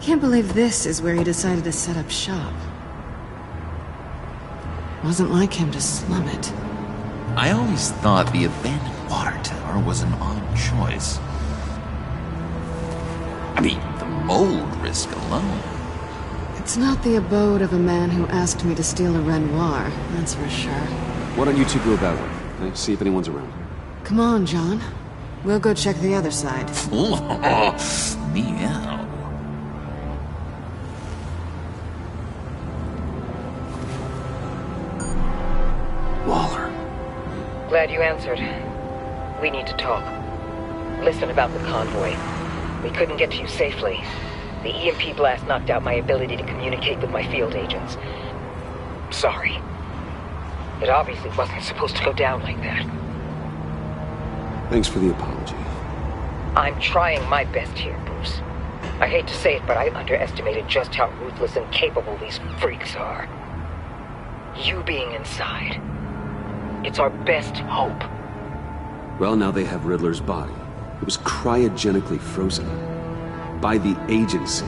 Can't believe this is where he decided to set up shop. Wasn't like him to slum it. I always thought the abandoned water tower was an odd choice. I mean, the mold risk alone. It's not the abode of a man who asked me to steal a Renoir, that's for sure. Why don't you two go that way? Okay? See if anyone's around. Come on, John. We'll go check the other side. Meow. Waller. Glad you answered. We need to talk. Listen about the convoy. We couldn't get to you safely. The EMP blast knocked out my ability to communicate with my field agents. Sorry. It obviously wasn't supposed to go down like that. Thanks for the apology. I'm trying my best here, Bruce. I hate to say it, but I underestimated just how ruthless and capable these freaks are. You being inside, it's our best hope. Well, now they have Riddler's body. It was cryogenically frozen. By the agency.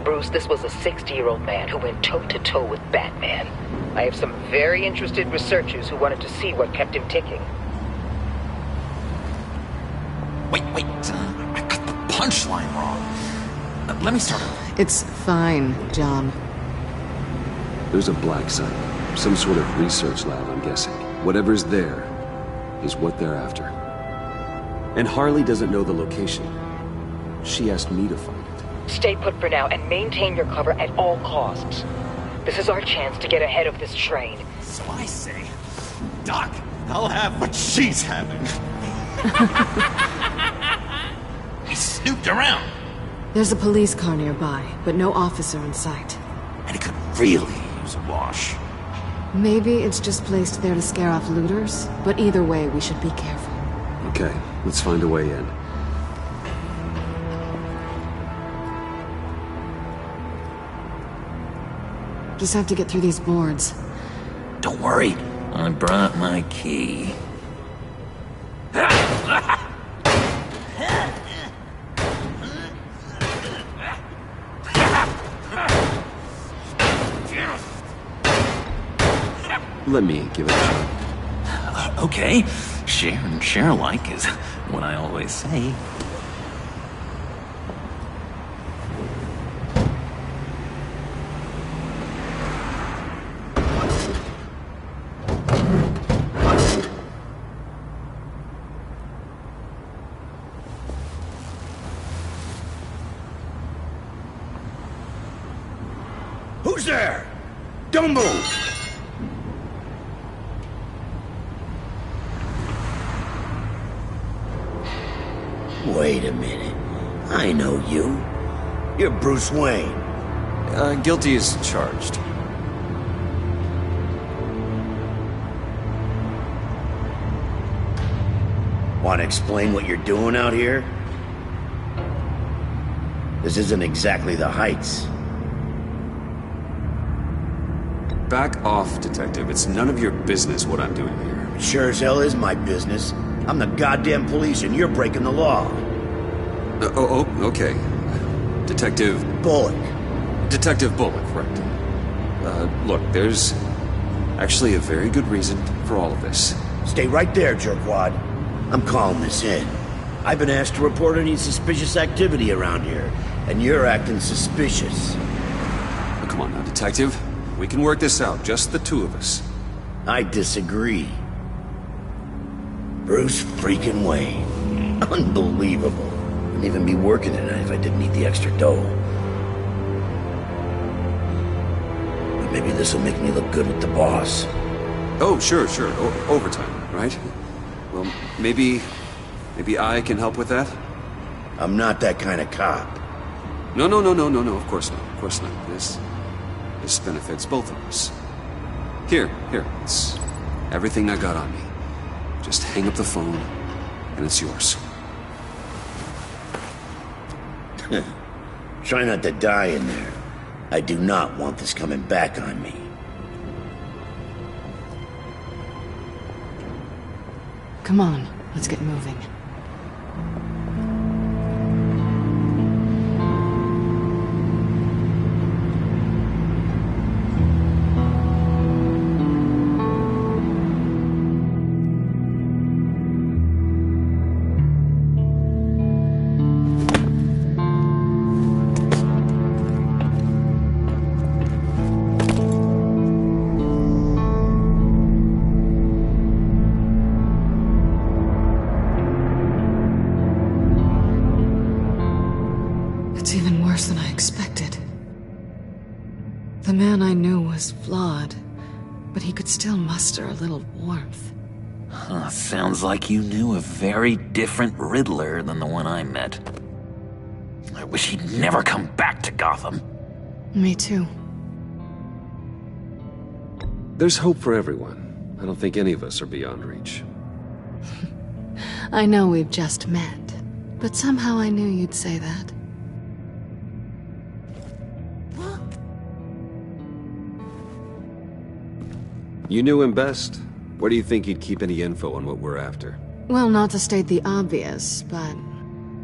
Bruce, this was a 60-year-old man who went toe-to-toe with Batman. I have some very interested researchers who wanted to see what kept him ticking. Wait, I got the punchline wrong. Let me start over. It's fine, John. There's a black site. Some sort of research lab, I'm guessing. Whatever's there is what they're after. And Harley doesn't know the location. She asked me to find it. Stay put for now and maintain your cover at all costs. This is our chance to get ahead of this train. So I say, Doc, I'll have what she's having. He snooped around. There's a police car nearby, but no officer in sight. And he could really use a wash. Maybe it's just placed there to scare off looters, but either way, we should be careful. Okay, let's find a way in. Just have to get through these boards. Don't worry, I brought my key. Let me give it a shot. Okay, share and share alike is what I always say. Who's there? Don't move! Wait a minute. I know you. You're Bruce Wayne. Guilty as charged. Want to explain what you're doing out here? This isn't exactly the Heights. Back off, Detective. It's none of your business what I'm doing here. It sure as hell is my business. I'm the goddamn police and you're breaking the law. Okay. Detective... Bullock. Detective Bullock, right. Look, there's actually a very good reason for all of this. Stay right there, jerkwad. I'm calling this in. I've been asked to report any suspicious activity around here, and you're acting suspicious. Oh, come on now, Detective. We can work this out, just the two of us. I disagree. Bruce freaking Wayne. Unbelievable. Wouldn't even be working tonight if I didn't need the extra dough. But maybe this'll make me look good with the boss. Oh, sure. Overtime, right? Well, maybe I can help with that? I'm not that kind of cop. No, of course not. This benefits both of us. Here, it's everything I got on me. Just hang up the phone, and it's yours. Try not to die in there. I do not want this coming back on me. Come on, let's get moving. worse than I expected. The man I knew was flawed, but he could still muster a little warmth. Huh, sounds like you knew a very different Riddler than the one I met. I wish he'd never come back to Gotham. Me too. There's hope for everyone. I don't think any of us are beyond reach. I know we've just met, but somehow I knew you'd say that. You knew him best. Where do you think he'd keep any info on what we're after? Well, not to state the obvious, but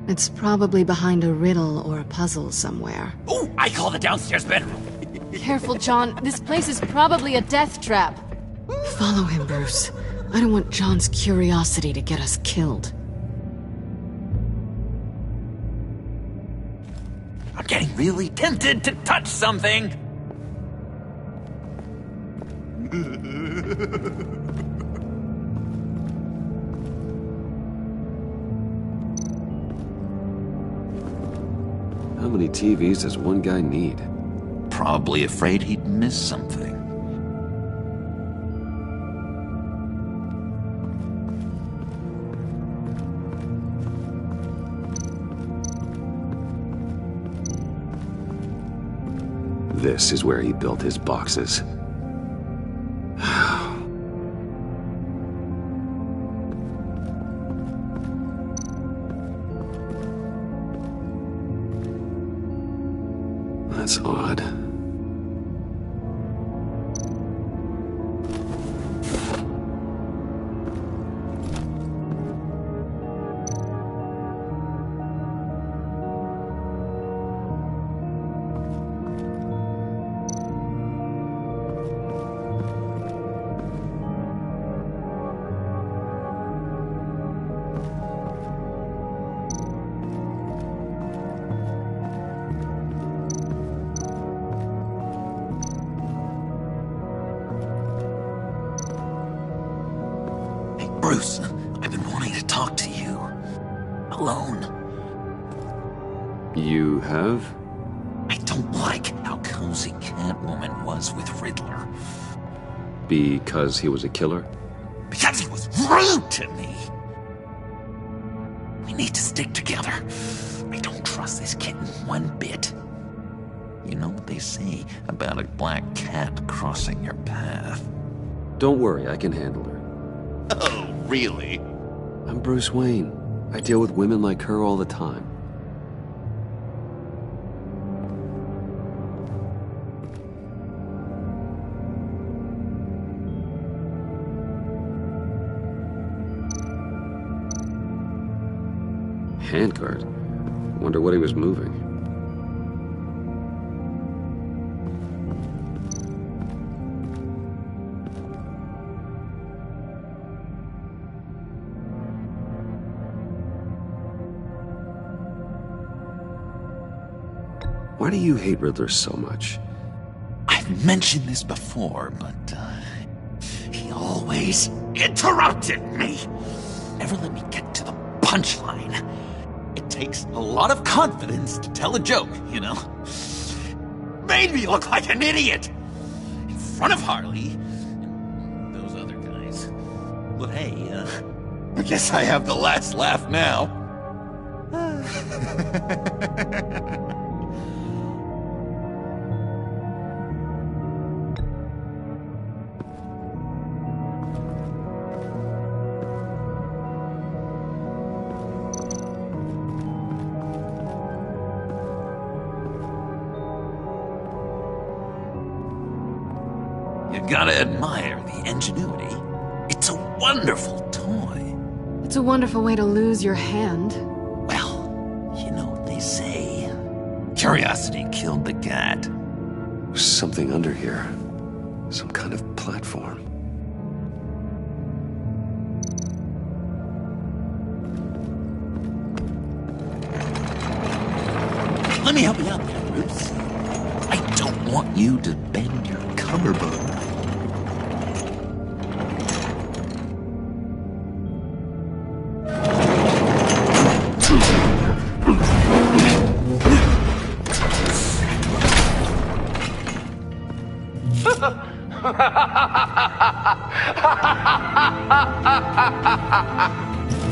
it's probably behind a riddle or a puzzle somewhere. Oh, I call the downstairs bedroom. Careful, John. This place is probably a death trap. Follow him, Bruce. I don't want John's curiosity to get us killed. I'm getting really tempted to touch something. How many TVs does one guy need? Probably afraid he'd miss something. This is where he built his boxes. That's odd. Bruce, I've been wanting to talk to you. Alone. You have? I don't like how cozy Catwoman was with Riddler. Because he was a killer? Because he was rude to me! We need to stick together. I don't trust this kitten one bit. You know what they say about a black cat crossing your path? Don't worry, I can handle her. Oh, really? I'm Bruce Wayne. I deal with women like her all the time. Handguard? Wonder what he was moving. Why do you hate Riddler so much? I've mentioned this before, but, he always interrupted me. Never let me get to the punchline. It takes a lot of confidence to tell a joke, you know? Made me look like an idiot! In front of Harley and those other guys. But hey, I guess I have the last laugh now. You gotta admire the ingenuity. It's a wonderful toy. It's a wonderful way to lose your hand. Well, you know what they say. Curiosity killed the cat. There's something under here. Some kind of platform. Let me help you out there, Bruce. I don't want you to bend your collarbone.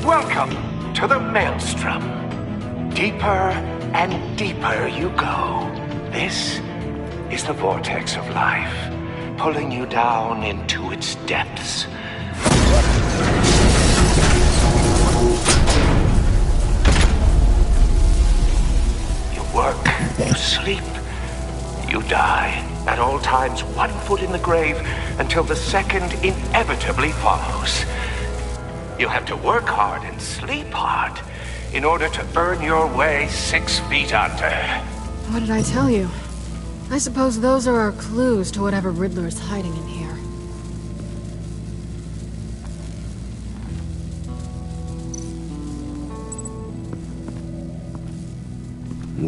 Welcome to the Maelstrom. Deeper and deeper you go. This is the vortex of life, pulling you down into its depths. You work, you sleep, you die. At all times, 1 foot in the grave until the second inevitably follows. You have to work hard and sleep hard in order to earn your way 6 feet under. What did I tell you? I suppose those are our clues to whatever Riddler is hiding in here.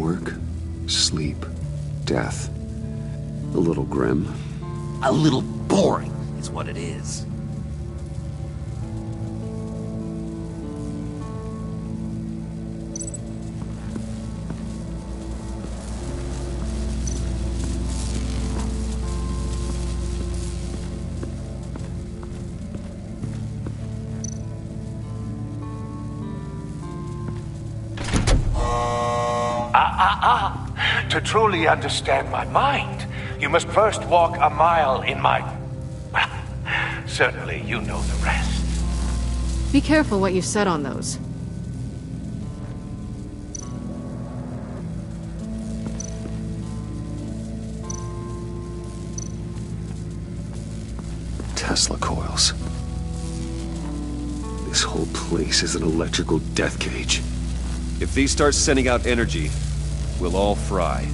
Work, sleep, death. A little grim. A little boring is what it is. To truly understand my mind, you must first walk a mile in my... Well, certainly you know the rest. Be careful what you said on those. Tesla coils. This whole place is an electrical death cage. If these start sending out energy, we'll all fry.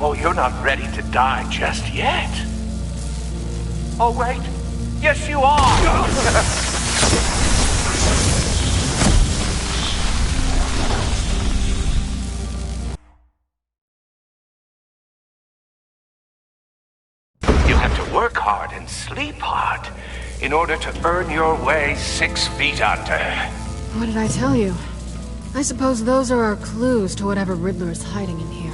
Oh, you're not ready to die just yet. Oh, wait. Yes, you are. You have to work hard and sleep hard in order to earn your way 6 feet under. What did I tell you? I suppose those are our clues to whatever Riddler is hiding in here.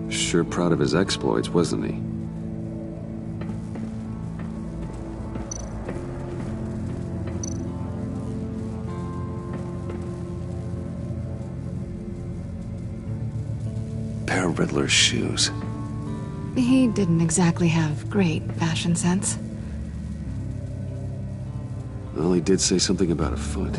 Sure proud of his exploits, wasn't he? Pair of Riddler's shoes. He didn't exactly have great fashion sense. Well, he did say something about a foot.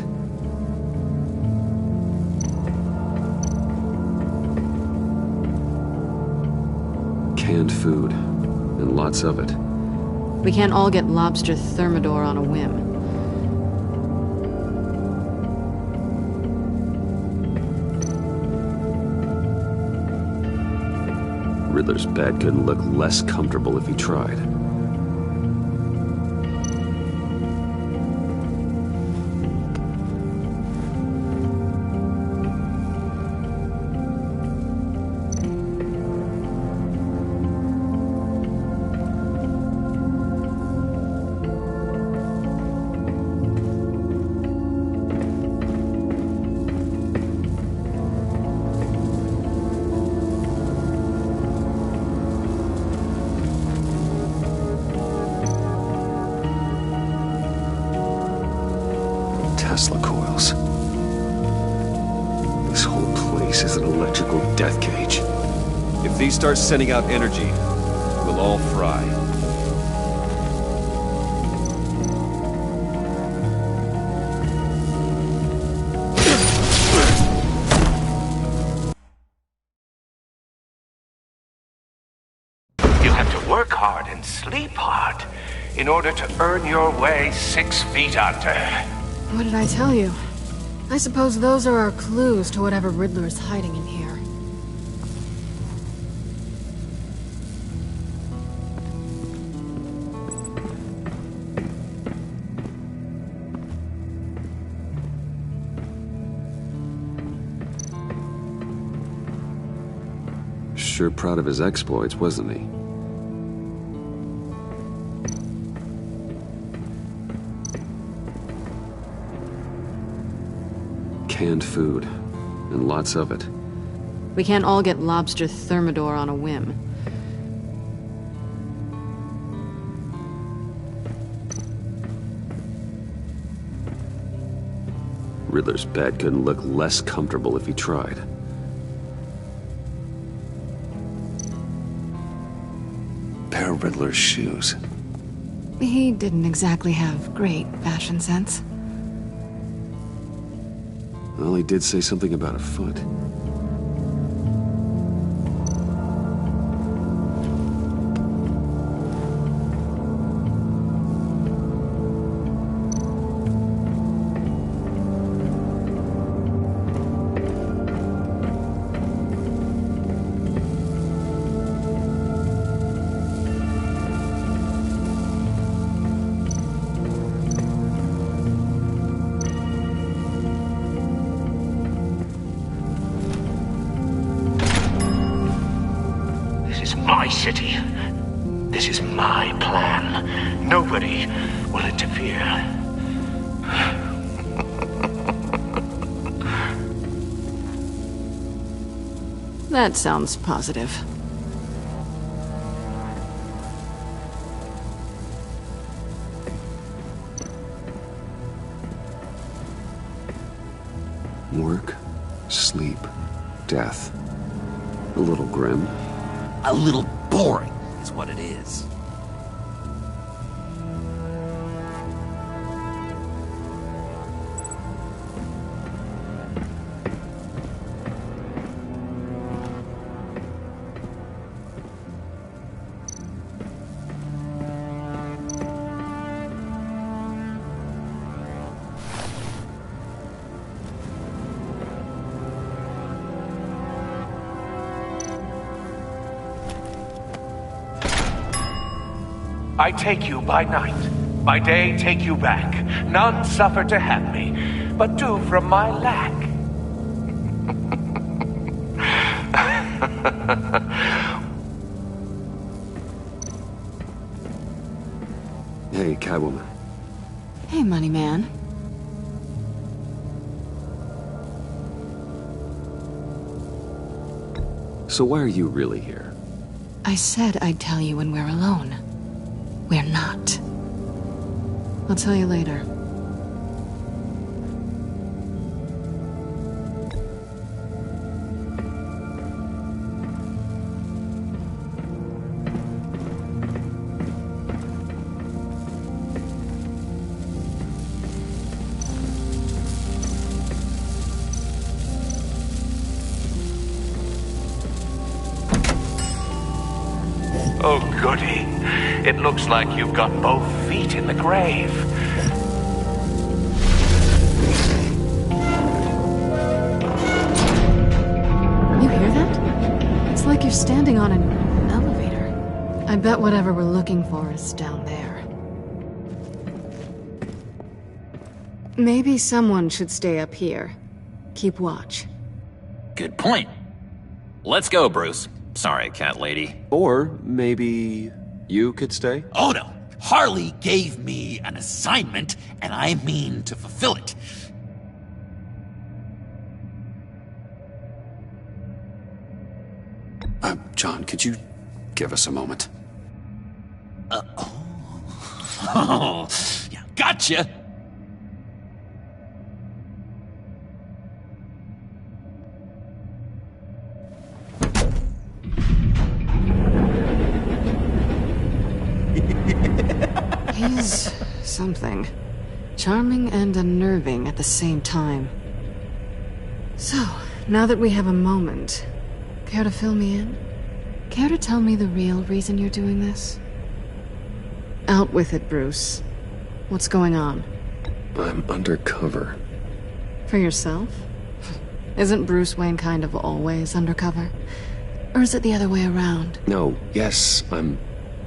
Canned food, and lots of it. We can't all get lobster thermidor on a whim. Riddler's bed couldn't look less comfortable if he tried. Tesla coils. This whole place is an electrical death cage. If these start sending out energy, we'll all fry. work hard and sleep hard in order to earn your way 6 feet under. What did I tell you? I suppose those are our clues to whatever Riddler's hiding in here. Sure proud of his exploits, wasn't he? Canned food, and lots of it. We can't all get lobster thermidor on a whim. Riddler's bed couldn't look less comfortable if he tried. Pair of Riddler's shoes. He didn't exactly have great fashion sense. Well, he did say something about a foot. My city. This is my plan. Nobody will interfere. That sounds positive. Work, sleep, death. A little grim. A little boring is what it is. I take you by night. By day, take you back. None suffer to have me, but do from my lack. Hey, Catwoman. Hey, money man. So why are you really here? I said I'd tell you when we're alone. We're not. I'll tell you later. Oh, goody. It looks like you've got both feet in the grave. You hear that? It's like you're standing on an elevator. I bet whatever we're looking for is down there. Maybe someone should stay up here. Keep watch. Good point. Let's go, Bruce. Sorry, cat lady. Or maybe you could stay? Oh no. Harley gave me an assignment, and I mean to fulfill it. John, could you give us a moment? Oh, yeah, gotcha. He's something. Charming and unnerving at the same time. So, now that we have a moment, care to fill me in? Care to tell me the real reason you're doing this? Out with it, Bruce. What's going on? I'm undercover. For yourself? Isn't Bruce Wayne kind of always undercover? Or is it the other way around? No, yes, I'm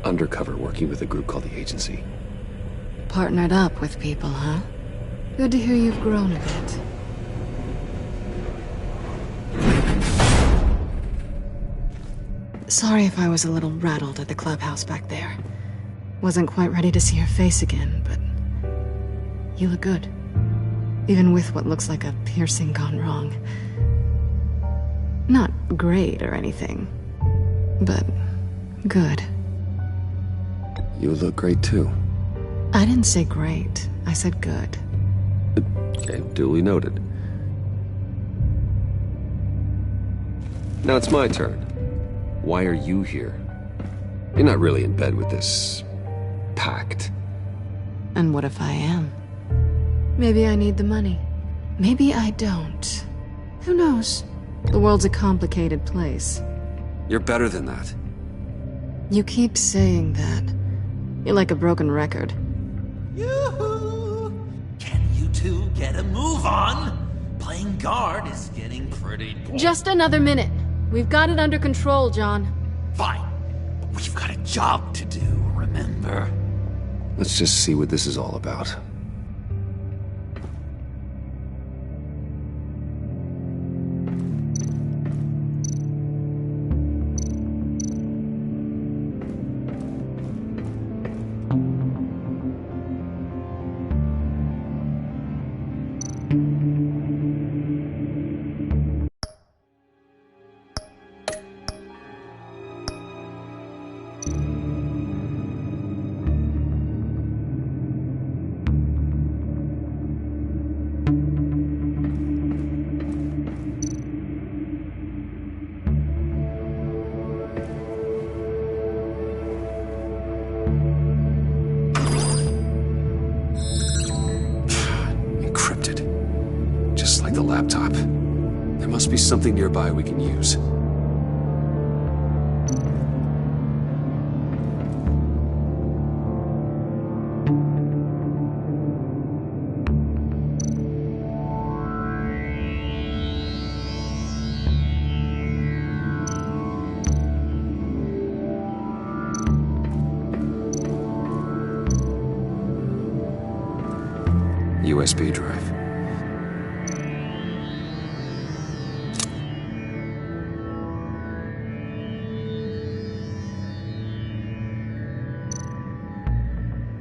undercover working with a group called the Agency. Partnered up with people, huh? Good to hear you've grown a bit. Sorry if I was a little rattled at the clubhouse back there. Wasn't quite ready to see your face again, but you look good. Even with what looks like a piercing gone wrong. Not great or anything, but good. You look great too. I didn't say great, I said good. Okay, duly noted. Now it's my turn. Why are you here? You're not really in bed with this pact. And what if I am? Maybe I need the money. Maybe I don't. Who knows? The world's a complicated place. You're better than that. You keep saying that. You're like a broken record. Yoo-hoo! Can you two get a move on? Playing guard is getting pretty boring. Just another minute. We've got it under control, John. Fine. But we've got a job to do, remember? Let's just see what this is all about. The laptop. There must be something nearby we can use. USB drive.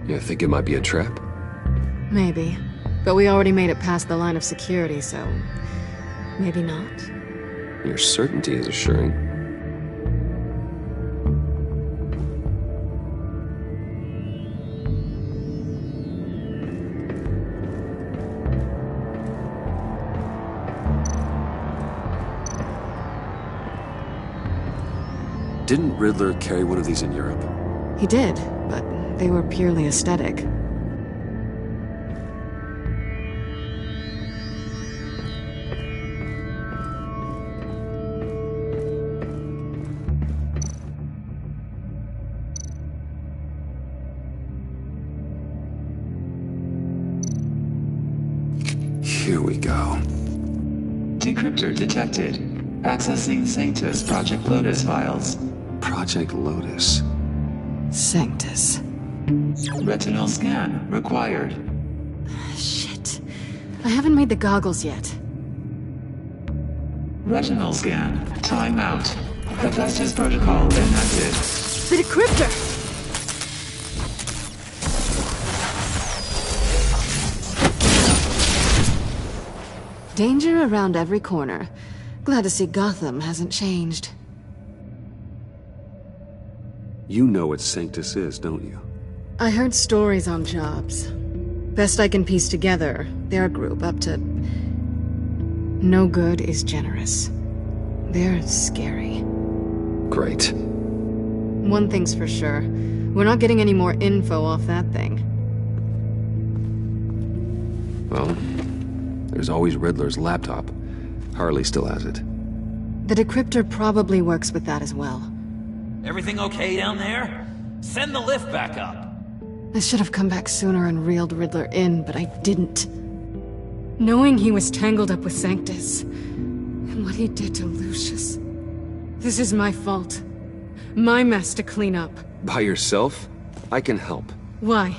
You think it might be a trap? Maybe. But we already made it past the line of security, so... maybe not. Your certainty is assuring. Didn't Riddler carry one of these in Europe? He did, but they were purely aesthetic. Here we go. Decryptor detected. Accessing Sanctus Project Lotus files. Project Lotus. Sanctus. Retinal scan required. Shit. I haven't made the goggles yet. Retinal scan. Timeout. Hephaestus protocol enacted. The decryptor! Danger around every corner. Glad to see Gotham hasn't changed. You know what Sanctus is, don't you? I heard stories on jobs. Best I can piece together, they're a group up to... no good is generous. They're scary. Great. One thing's for sure. We're not getting any more info off that thing. Well, there's always Riddler's laptop. Harley still has it. The decryptor probably works with that as well. Everything okay down there? Send the lift back up. I should have come back sooner and reeled Riddler in, but I didn't. Knowing he was tangled up with Sanctus, and what he did to Lucius. This is my fault. My mess to clean up. By yourself? I can help. Why?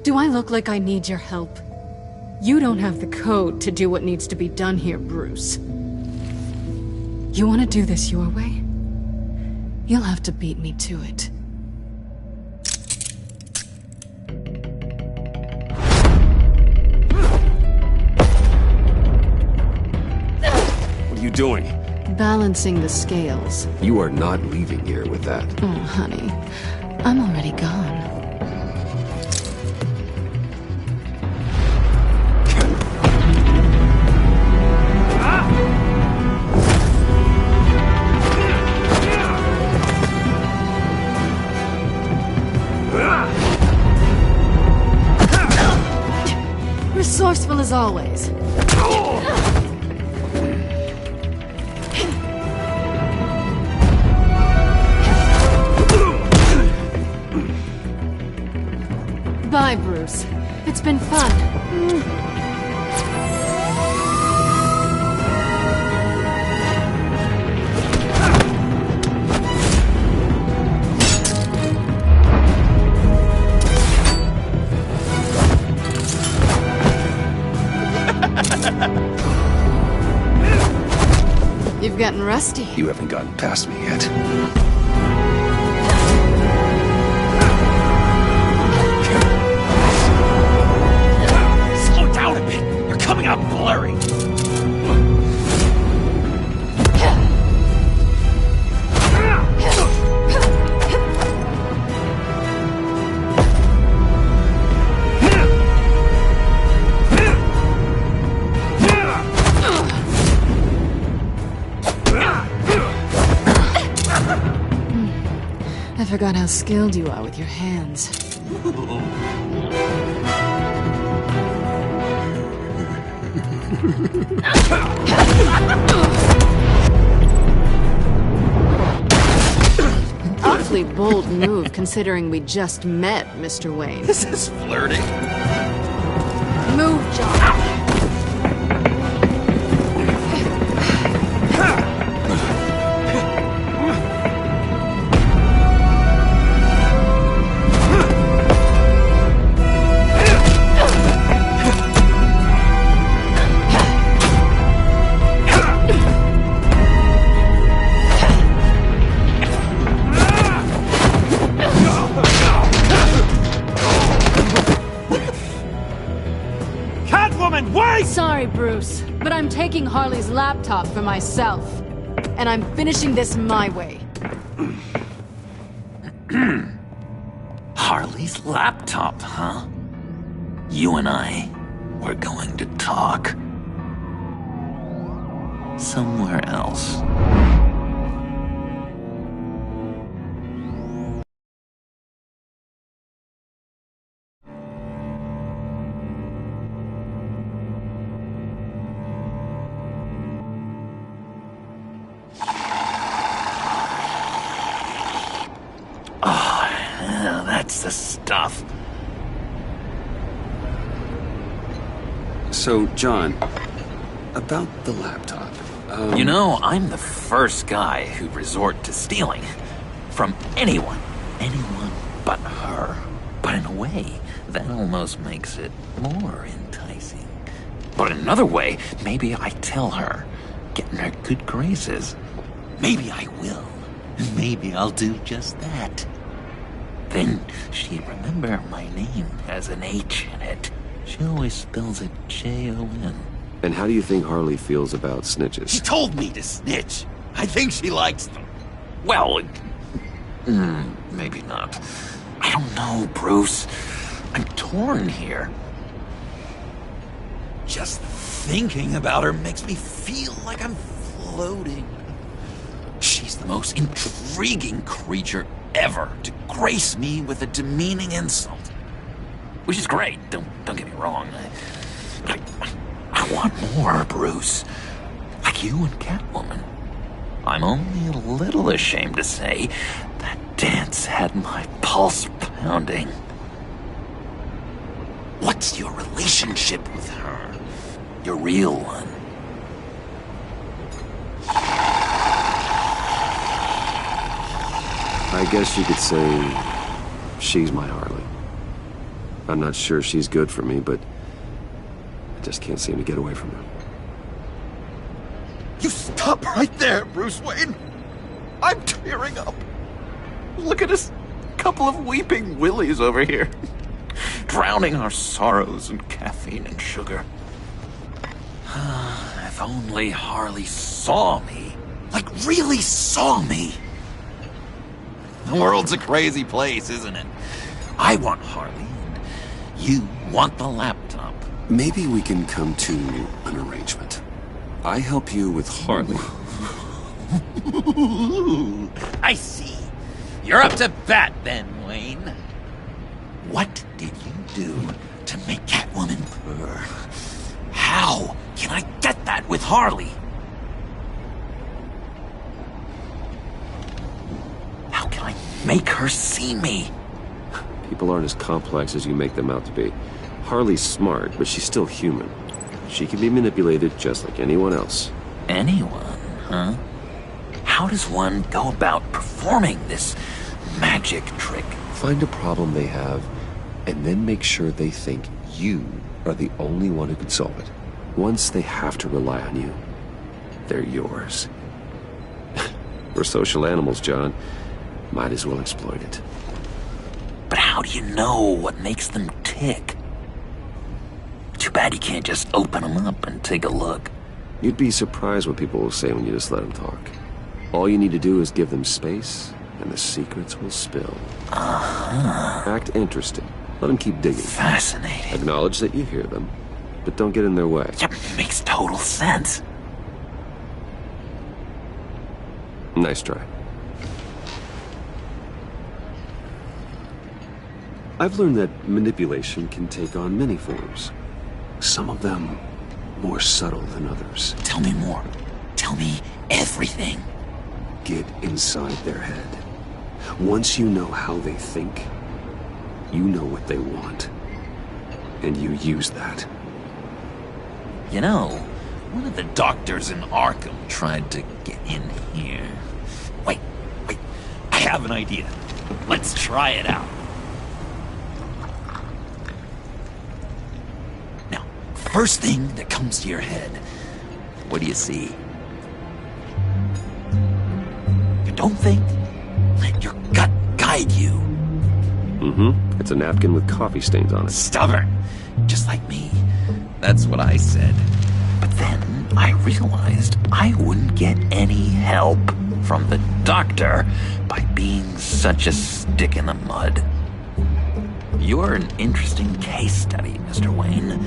Do I look like I need your help? You don't have the code to do what needs to be done here, Bruce. You want to do this your way? You'll have to beat me to it. What are you doing? Balancing the scales. You are not leaving here with that. Oh, honey. I'm already gone. Resourceful as always. Bye, Bruce. It's been fun. You've gotten rusty. You haven't gotten past me yet. Slow down a bit. You're coming out blurry. I forgot how skilled you are with your hands. Awfully bold move, considering we just met, Mr. Wayne. This is flirting. Move, John. Sorry, Bruce, but I'm taking Harley's laptop for myself. And I'm finishing this my way. Harley's laptop, huh? You and I, we're going to talk. Somewhere else. That's the stuff. So, John, about the laptop. You know, I'm the first guy who'd resort to stealing. From anyone. Anyone but her. But in a way, that almost makes it more enticing. But in another way, maybe I tell her, get in her good graces. Maybe I will. Maybe I'll do just that. Then she'd remember my name has an H in it. She always spells it J-O-N. And how do you think Harley feels about snitches? She told me to snitch. I think she likes them. Well, maybe not. I don't know, Bruce. I'm torn here. Just thinking about her makes me feel like I'm floating. She's the most intriguing creature ever to grace me with a demeaning insult. Which is great, don't get me wrong. I want more, Bruce. Like you and Catwoman. I'm only a little ashamed to say that had my pulse pounding. What's your relationship with her? Your real one? I guess you could say she's my Harley. I'm not sure she's good for me, but I just can't seem to get away from her. You stop right there, Bruce Wayne! I'm tearing up. Look at us, couple of weeping willies over here. Drowning our sorrows in caffeine and sugar. If only Harley saw me. Like, really saw me. The world's a crazy place, isn't it? I want Harley, and you want the laptop. Maybe we can come to an arrangement. I help you with Harley. I see. You're up to bat then, Wayne. What did you do to make Catwoman purr? How can I get that with Harley? How can I make her see me? People aren't as complex as you make them out to be. Harley's smart, but she's still human. She can be manipulated just like anyone else. Anyone, huh? How does one go about performing this magic trick? Find a problem they have, and then make sure they think you are the only one who can solve it. Once they have to rely on you, they're yours. We're social animals, John. Might as well exploit it. But how do you know what makes them tick? Too bad you can't just open them up and take a look. You'd be surprised what people will say when you just let them talk. All you need to do is give them space, and the secrets will spill. Act interested. Let them keep digging. Fascinating. Acknowledge that you hear them, but don't get in their way. Yep, makes total sense. Nice try. I've learned that manipulation can take on many forms. Some of them more subtle than others. Tell me more. Tell me everything. Get inside their head. Once you know how they think, you know what they want. And you use that. You know, one of the doctors in Arkham tried to get in here. Wait. I have an idea. Let's try it out. Now, first thing that comes to your head, what do you see? You don't think? Let your gut guide you. Mm-hmm. It's a napkin with coffee stains on it. Stubborn. Just like me. That's what I said. But then I realized I wouldn't get any help from the doctor by being such a stick in the mud. You're an interesting case study, Mr. Wayne.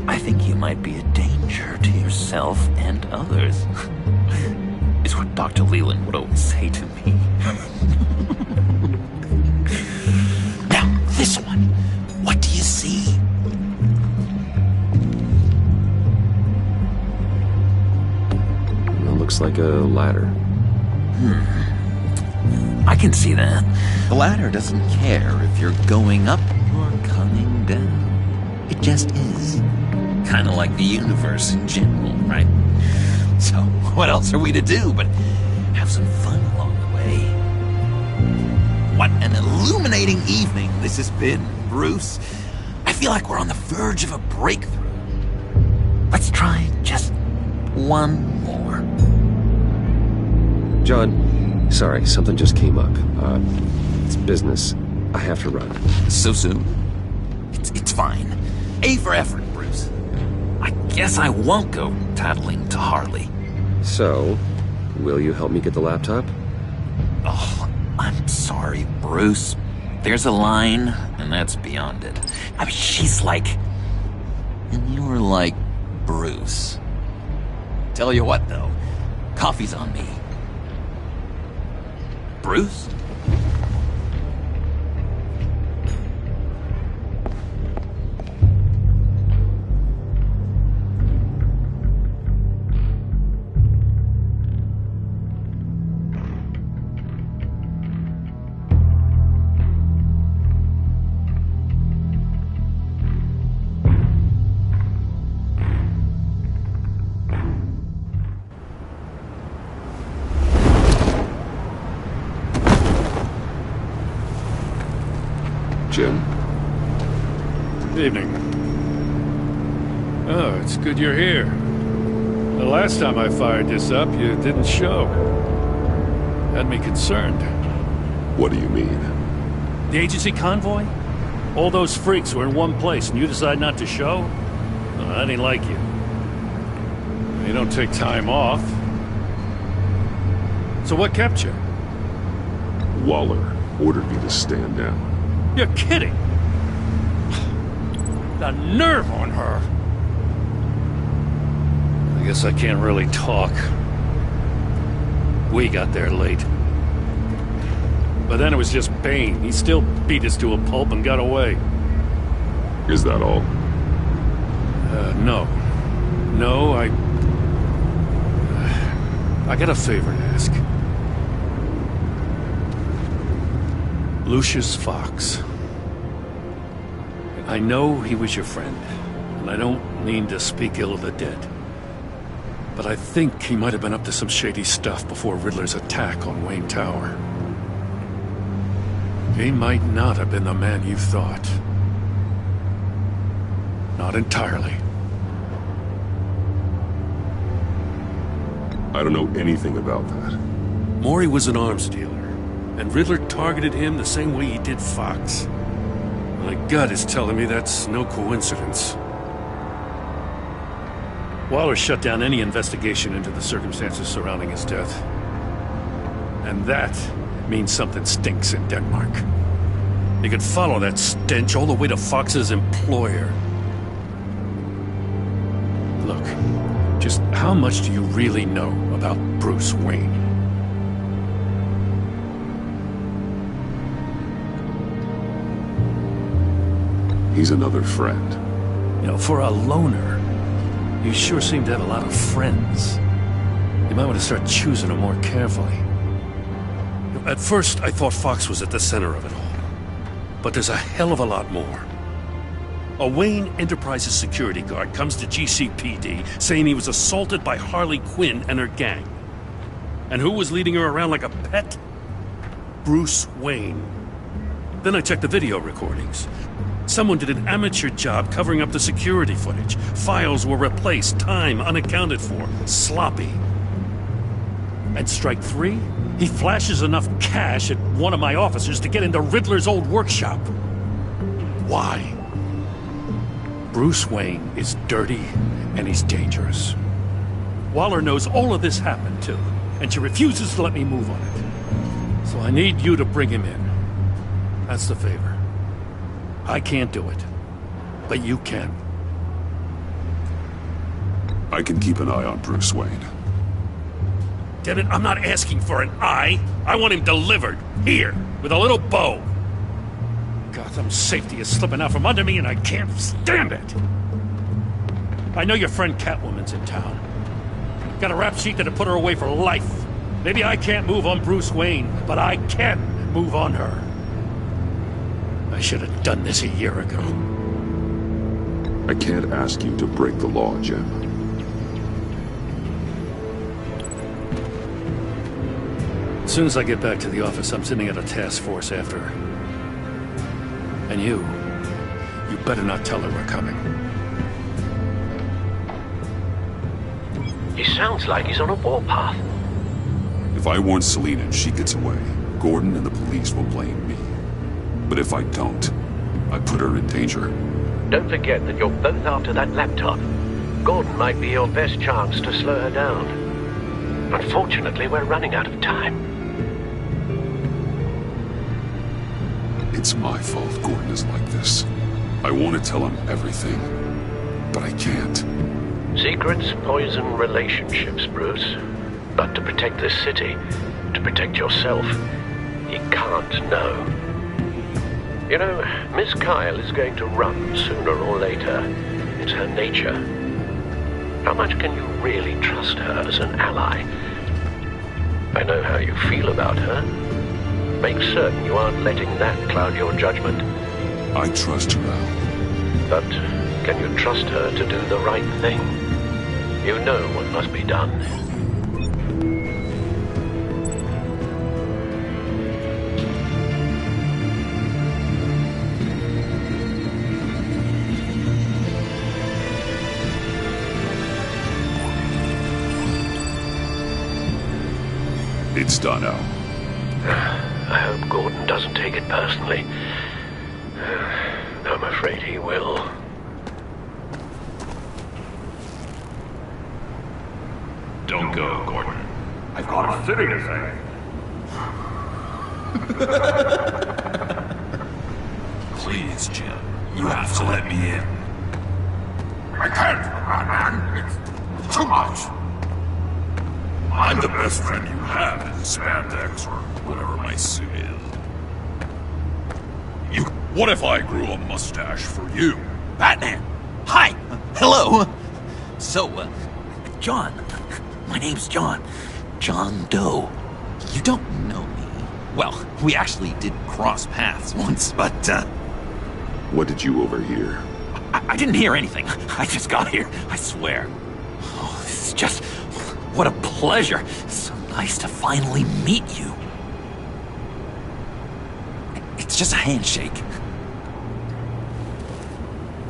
I think you might be a danger to yourself and others. Is what Dr. Leland would always say to me. Now, this one. What do you see? It looks like a ladder. I can see that. The ladder doesn't care if you're going up or coming down. It just is. Kind of like the universe in general, right? So, what else are we to do but have some fun along the way? What an illuminating evening this has been, Bruce. I feel like we're on the verge of a breakthrough. Let's try just one more. John, sorry, something just came up. It's business. I have to run. So soon? It's fine. A for effort, Bruce. I guess I won't go tattling to Harley. So, will you help me get the laptop? Oh, I'm sorry, Bruce. There's a line, and that's beyond it. I mean, she's like... And you're like Bruce. Tell you what, though. Coffee's on me. Bruce? Jim? Evening. Oh, it's good you're here. The last time I fired this up, you didn't show. Had me concerned. What do you mean? The agency convoy? All those freaks were in one place, and you decide not to show? Well, that ain't like you. You don't take time off. So what kept you? Waller ordered me to stand down. You're kidding! The nerve on her! I guess I can't really talk. We got there late. But then it was just Bane. He still beat us to a pulp and got away. Is that all? No. No, I got a favor to ask. Lucius Fox. I know he was your friend, and I don't mean to speak ill of the dead. But I think he might have been up to some shady stuff before Riddler's attack on Wayne Tower. He might not have been the man you thought. Not entirely. I don't know anything about that. Maury was an arms dealer, and Riddler targeted him the same way he did Fox. My gut is telling me that's no coincidence. Waller shut down any investigation into the circumstances surrounding his death. And that means something stinks in Denmark. You could follow that stench all the way to Fox's employer. Look, just how much do you really know about Bruce Wayne? He's another friend. You know, for a loner, you sure seem to have a lot of friends. You might want to start choosing them more carefully. At first, I thought Fox was at the center of it all. But there's a hell of a lot more. A Wayne Enterprises security guard comes to GCPD saying he was assaulted by Harley Quinn and her gang. And who was leading her around like a pet? Bruce Wayne. Then I checked the video recordings. Someone did an amateur job covering up the security footage. Files were replaced, time unaccounted for, sloppy. And strike three? He flashes enough cash at one of my officers to get into Riddler's old workshop. Why? Bruce Wayne is dirty and he's dangerous. Waller knows all of this happened too, and she refuses to let me move on it. So I need you to bring him in. That's the favor. I can't do it, but you can. I can keep an eye on Bruce Wayne. Damn it, I'm not asking for an eye. I want him delivered, here, with a little bow. Gotham's safety is slipping out from under me and I can't stand it. I know your friend Catwoman's in town. Got a rap sheet that'll put her away for life. Maybe I can't move on Bruce Wayne, but I can move on her. I should have done this a year ago. I can't ask you to break the law, Jim. As soon as I get back to the office, I'm sending out a task force after her. And you better not tell her we're coming. He sounds like he's on a warpath. If I warn Selina and she gets away, Gordon and the police will blame me. But if I don't, I put her in danger. Don't forget that you're both after that laptop. Gordon might be your best chance to slow her down. Unfortunately, we're running out of time. It's my fault Gordon is like this. I want to tell him everything, but I can't. Secrets poison relationships, Bruce. But to protect this city, to protect yourself, you can't know. You know, Miss Kyle is going to run sooner or later. It's her nature. How much can you really trust her as an ally? I know how you feel about her. Make certain you aren't letting that cloud your judgment. I trust her, Al. But can you trust her to do the right thing? You know what must be done. It's done, Al. I hope Gordon doesn't take it personally. I'm afraid he will. Don't go, Gordon. I've got a fitting thing. Please, Jim. You have to let me in. I can't, man. It's too much. I'm the best friend you have in spandex or whatever my suit is. What if I grew a mustache for you? Batman! Hi! Hello! So, John. My name's John. John Doe. You don't know me. Well, we actually did cross paths once, but, What did you overhear? I didn't hear anything. I just got here, I swear. Oh, this is just... What a pleasure. It's so nice to finally meet you. It's just a handshake.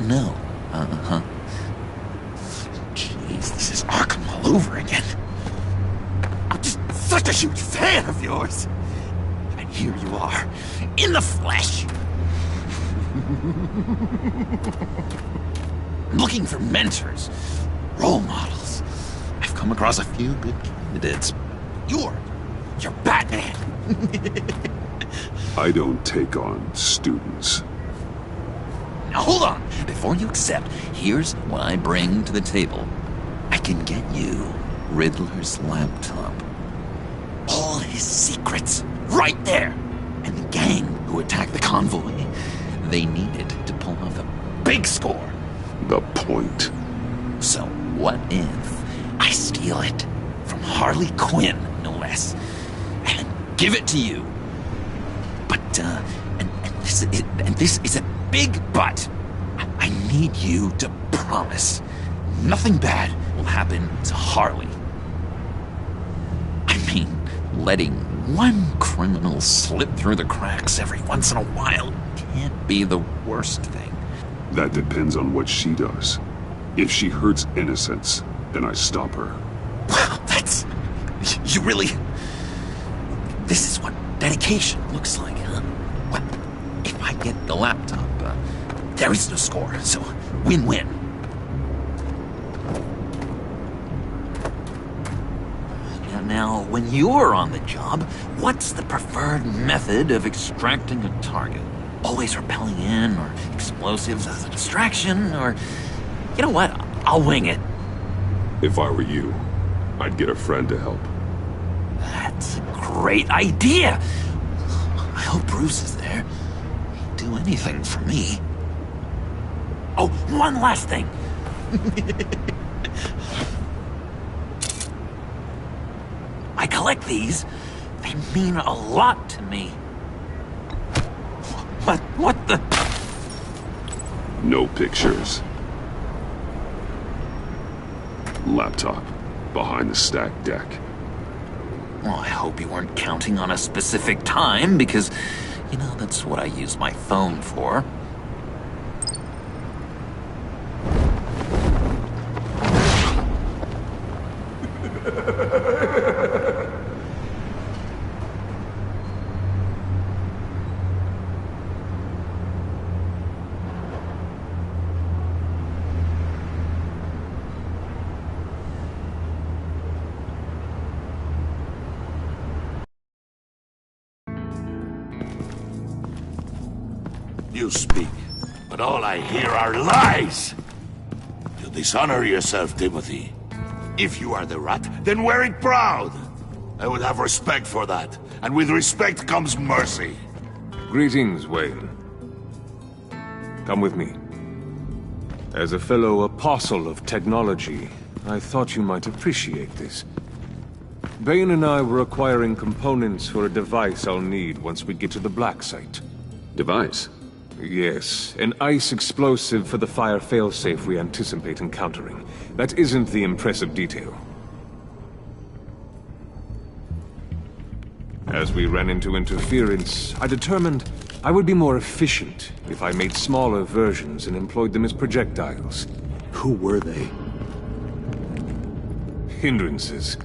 No. Uh-huh. Jeez, this is Arkham all over again. I'm just such a huge fan of yours. And here you are, in the flesh. Looking for mentors, role models. I've come across a few good candidates. You're Batman. I don't take on students. Now hold on. Before you accept, here's what I bring to the table. I can get you Riddler's laptop. All his secrets, right there. And the gang who attacked the convoy, they needed to pull off a big score. The point. So what if I steal it from Harley Quinn, no less, and give it to you? But, and this is a big but. I need you to promise nothing bad will happen to Harley. I mean, letting one criminal slip through the cracks every once in a while can't be the worst thing. That depends on what she does. If she hurts innocents, then I stop her. Wow, that's... You really... This is what dedication looks like, huh? Well, if I get the laptop, there is no score, so win-win. Now, when you're on the job, what's the preferred method of extracting a target? Always rappelling in, or explosives as a distraction, or... You know what? I'll wing it. If I were you, I'd get a friend to help. That's a great idea! I hope Bruce is there. He'd do anything for me. Oh, one last thing! I collect these. They mean a lot to me. What the... No pictures. Laptop. Behind the stacked deck. Well, I hope you weren't counting on a specific time, because, you know, that's what I use my phone for. You speak, but all I hear are lies! You dishonor yourself, Timothy. If you are the rat, then wear it proud! I would have respect for that, and with respect comes mercy. Greetings, Wayne. Come with me. As a fellow apostle of technology, I thought you might appreciate this. Bane and I were acquiring components for a device I'll need once we get to the Black Site. Device? Yes, an ice explosive for the fire failsafe we anticipate encountering. That isn't the impressive detail. As we ran into interference, I determined I would be more efficient if I made smaller versions and employed them as projectiles. Who were they? Hindrances.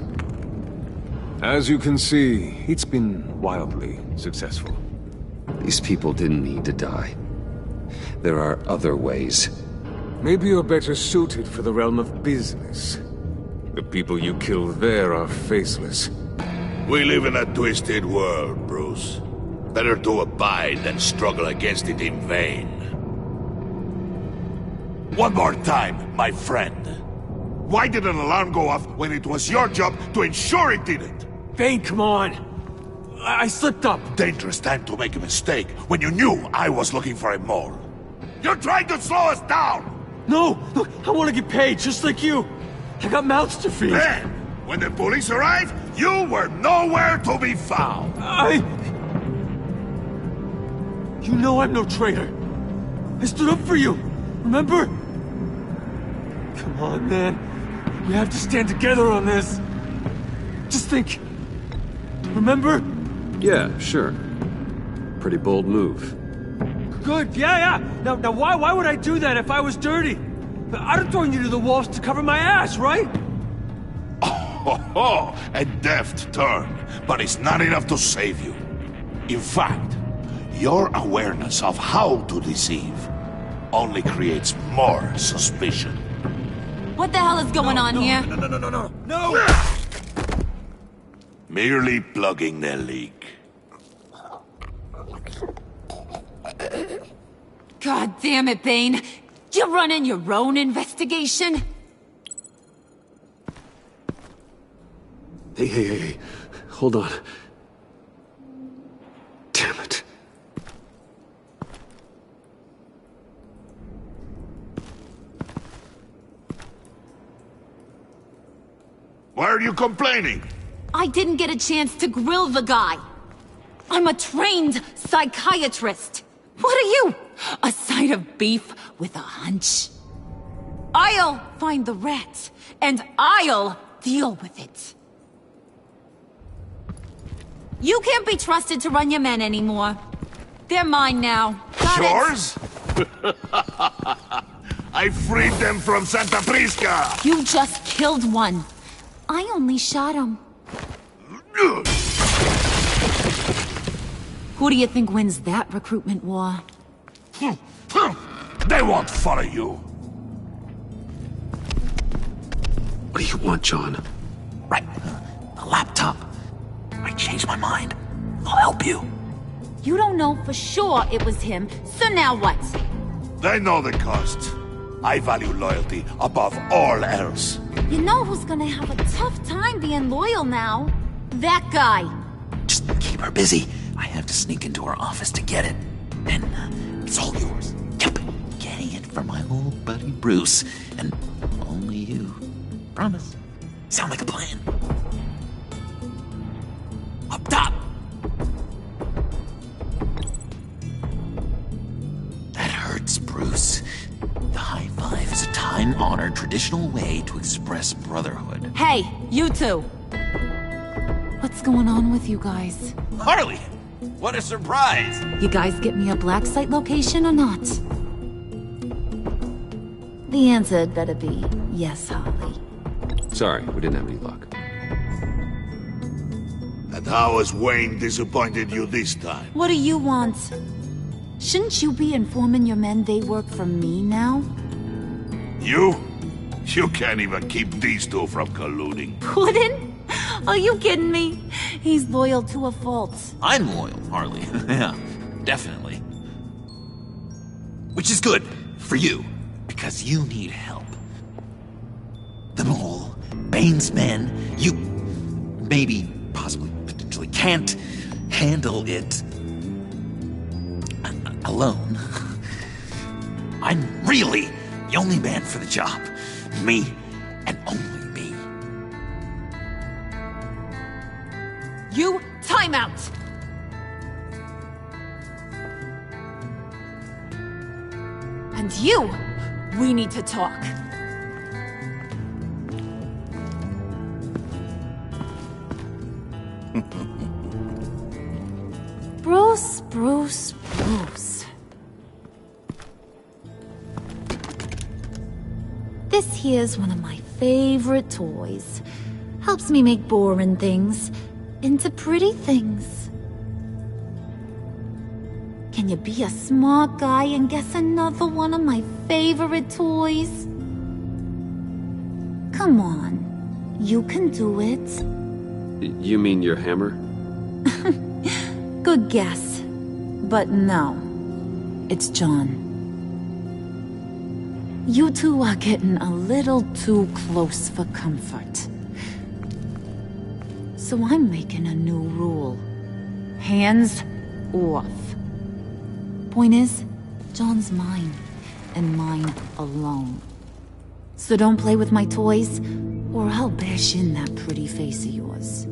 As you can see, it's been wildly successful. These people didn't need to die. There are other ways. Maybe you're better suited for the realm of business. The people you kill there are faceless. We live in a twisted world, Bruce. Better to abide than struggle against it in vain. One more time, my friend. Why did an alarm go off when it was your job to ensure it didn't? Vane, come on! I slipped up! Dangerous time to make a mistake when you knew I was looking for a mole. You're trying to slow us down! No! Look, I want to get paid, just like you! I got mouths to feed! Then, when the police arrived, you were nowhere to be found! You know I'm no traitor! I stood up for you! Remember? Come on, man. We have to stand together on this! Just think... Remember? Yeah, sure. Pretty bold move. Good, yeah. Now why would I do that if I was dirty? I'd have thrown you to the wolves to cover my ass, right? Oh, a deft turn, but it's not enough to save you. In fact, your awareness of how to deceive only creates more suspicion. What the hell is going on here? No! Merely plugging the leak. God damn it, Bane. You're running your own investigation? Hey. Hold on. Damn it. Why are you complaining? I didn't get a chance to grill the guy. I'm a trained psychiatrist. What are you? A side of beef with a hunch? I'll find the rat, and I'll deal with it. You can't be trusted to run your men anymore. They're mine now. Got Yours? I freed them from Santa Prisca! You just killed one. I only shot him. Who do you think wins that recruitment war? They won't follow you. What do you want, John? Right. A laptop. I changed my mind. I'll help you. You don't know for sure it was him, so now what? They know the cost. I value loyalty above all else. You know who's gonna have a tough time being loyal now? That guy. Just keep her busy. I have to sneak into her office to get it. And it's all yours. Yep. Getting it for my old buddy Bruce. And only you. Promise. Sound like a plan. Up top! That hurts, Bruce. The high five is a time-honored traditional way to express brotherhood. Hey, you two. What's going on with you guys? Harley! What a surprise! You guys get me a black site location or not? The answer had better be yes, Harley. Sorry, we didn't have any luck. And how has Wayne disappointed you this time? What do you want? Shouldn't you be informing your men they work for me now? You? You can't even keep these two from colluding. Puddin'? Are you kidding me? He's loyal to a fault. I'm loyal, Harley. Yeah, definitely. Which is good for you, because you need help. The mole, Bane's men, you maybe, possibly, potentially can't handle it alone. I'm really the only man for the job. Me, and only me. You, time out! And you, we need to talk. Bruce. This here's one of my favorite toys. Helps me make boring things into pretty things. Can you be a smart guy and guess another one of my favorite toys? Come on, you can do it. You mean your hammer? Good guess. But no, it's John. You two are getting a little too close for comfort. So I'm making a new rule. Hands off. Point is, John's mine, and mine alone. So don't play with my toys, or I'll bash in that pretty face of yours.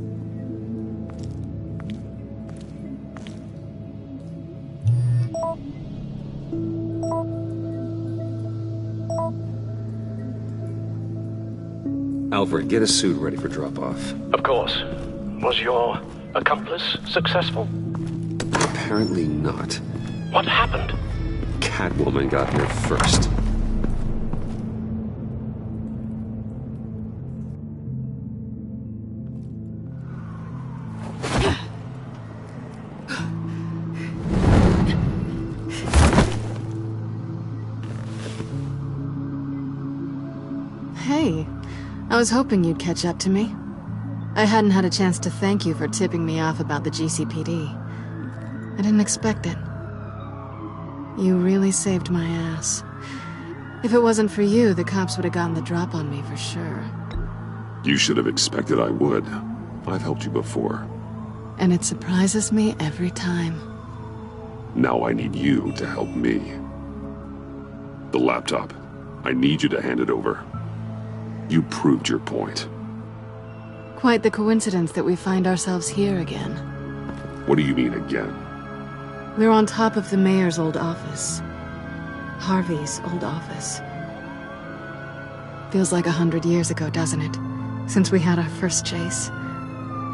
Alfred, get a suit ready for drop-off. Of course. Was your accomplice successful? Apparently not. What happened? Catwoman got here first. Hey, I was hoping you'd catch up to me. I hadn't had a chance to thank you for tipping me off about the GCPD. I didn't expect it. You really saved my ass. If it wasn't for you, the cops would have gotten the drop on me for sure. You should have expected I would. I've helped you before. And it surprises me every time. Now I need you to help me. The laptop. I need you to hand it over. You proved your point. Quite the coincidence that we find ourselves here again. What do you mean again? We're on top of the mayor's old office. Harvey's old office. Feels like 100 years ago, doesn't it? Since we had our first chase.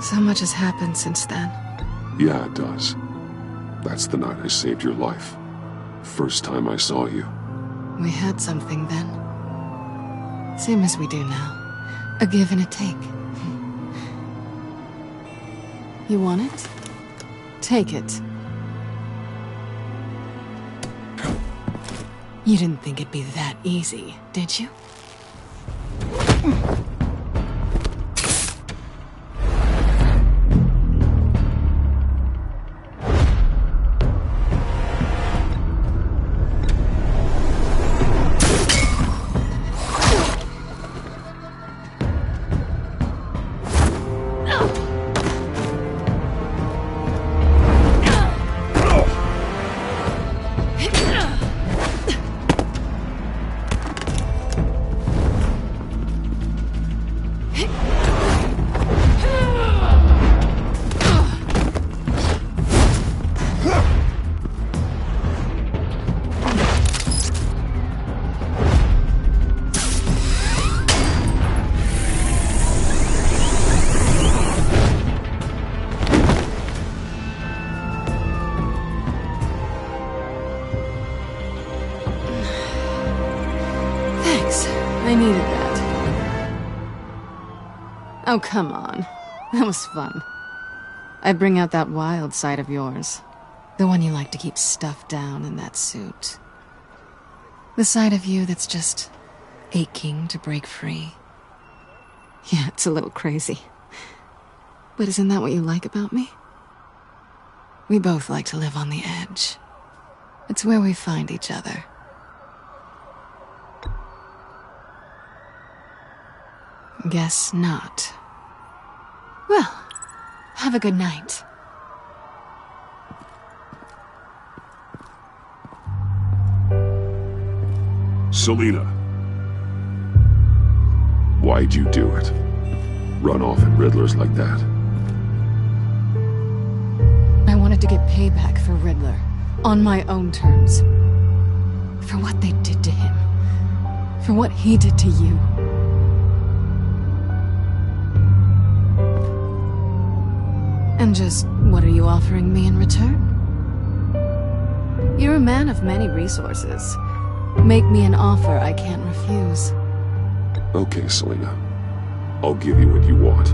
So much has happened since then. Yeah, it does. That's the night I saved your life. First time I saw you. We had something then. Same as we do now. A give and a take. You want it? Take it. You didn't think it'd be that easy, did you? I needed that. Oh, come on. That was fun. I bring out that wild side of yours. The one you like to keep stuffed down in that suit. The side of you that's just aching to break free. Yeah, it's a little crazy. But isn't that what you like about me? We both like to live on the edge. It's where we find each other. Guess not. Well, have a good night. Selina. Why'd you do it? Run off at Riddlers like that? I wanted to get payback for Riddler. On my own terms. For what they did to him. For what he did to you. And just, what are you offering me in return? You're a man of many resources. Make me an offer I can't refuse. Okay, Selina. I'll give you what you want.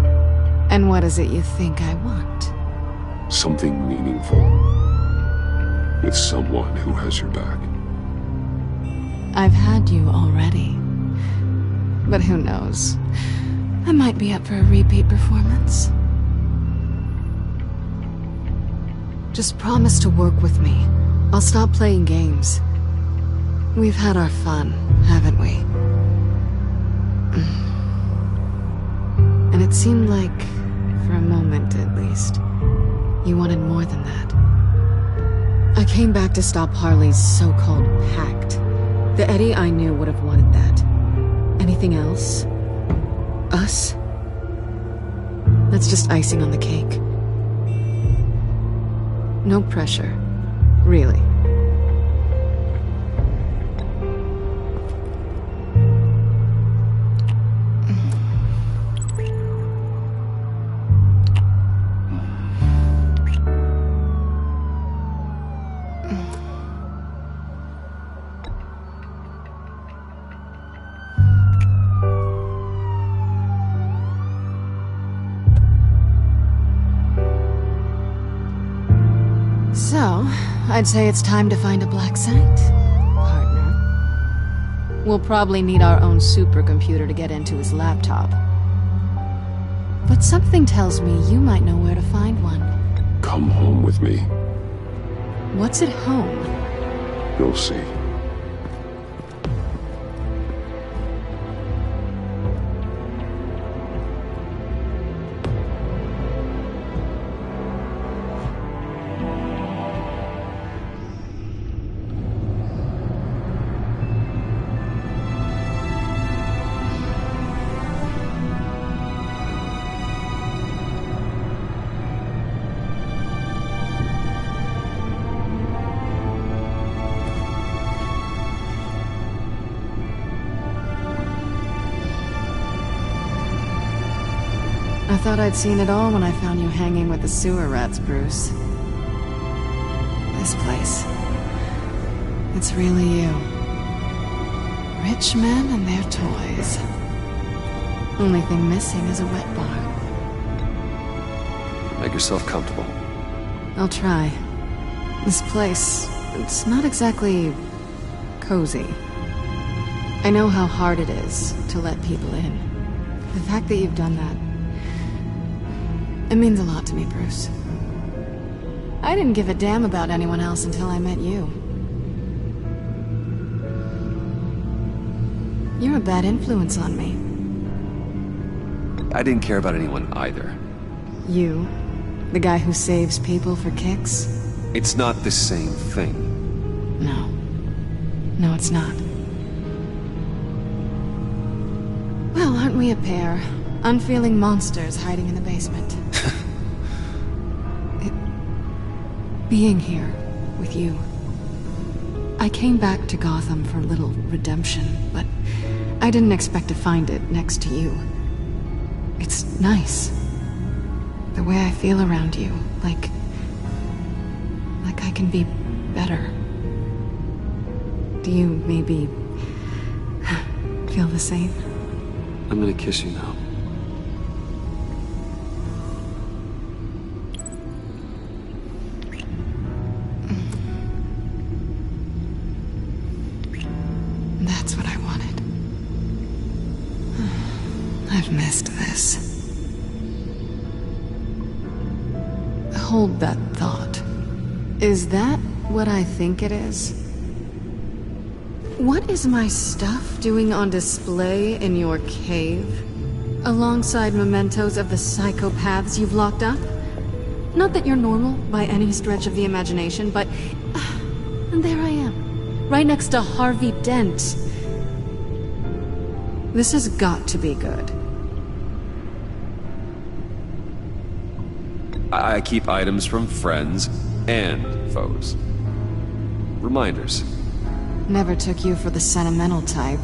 And what is it you think I want? Something meaningful. With someone who has your back. I've had you already. But who knows? I might be up for a repeat performance. Just promise to work with me. I'll stop playing games. We've had our fun, haven't we? And it seemed like, for a moment at least, you wanted more than that. I came back to stop Harley's so-called pact. The Eddie I knew would have wanted that. Anything else? Us? That's just icing on the cake. No pressure. Really. So, I'd say it's time to find a black site, partner. We'll probably need our own supercomputer to get into his laptop. But something tells me you might know where to find one. Come home with me. What's at home? You'll see. I thought I'd seen it all when I found you hanging with the sewer rats, Bruce. This place. It's really you. Rich men and their toys. Only thing missing is a wet bar. Make yourself comfortable. I'll try. This place, it's not exactly cozy. I know how hard it is to let people in. The fact that you've done that, it means a lot to me, Bruce. I didn't give a damn about anyone else until I met you. You're a bad influence on me. I didn't care about anyone either. You? The guy who saves people for kicks? It's not the same thing. No. No, it's not. Well, aren't we a pair? Unfeeling monsters hiding in the basement. Being here with you. I came back to Gotham for a little redemption, but I didn't expect to find it next to you. It's nice. The way I feel around you, like I can be better. Do you maybe feel the same? I'm gonna kiss you now. That's what I wanted. I've missed this. Hold that thought. Is that what I think it is? What is my stuff doing on display in your cave? Alongside mementos of the psychopaths you've locked up? Not that you're normal by any stretch of the imagination, but... and there I am. Right next to Harvey Dent. This has got to be good. I keep items from friends and foes. Reminders. Never took you for the sentimental type.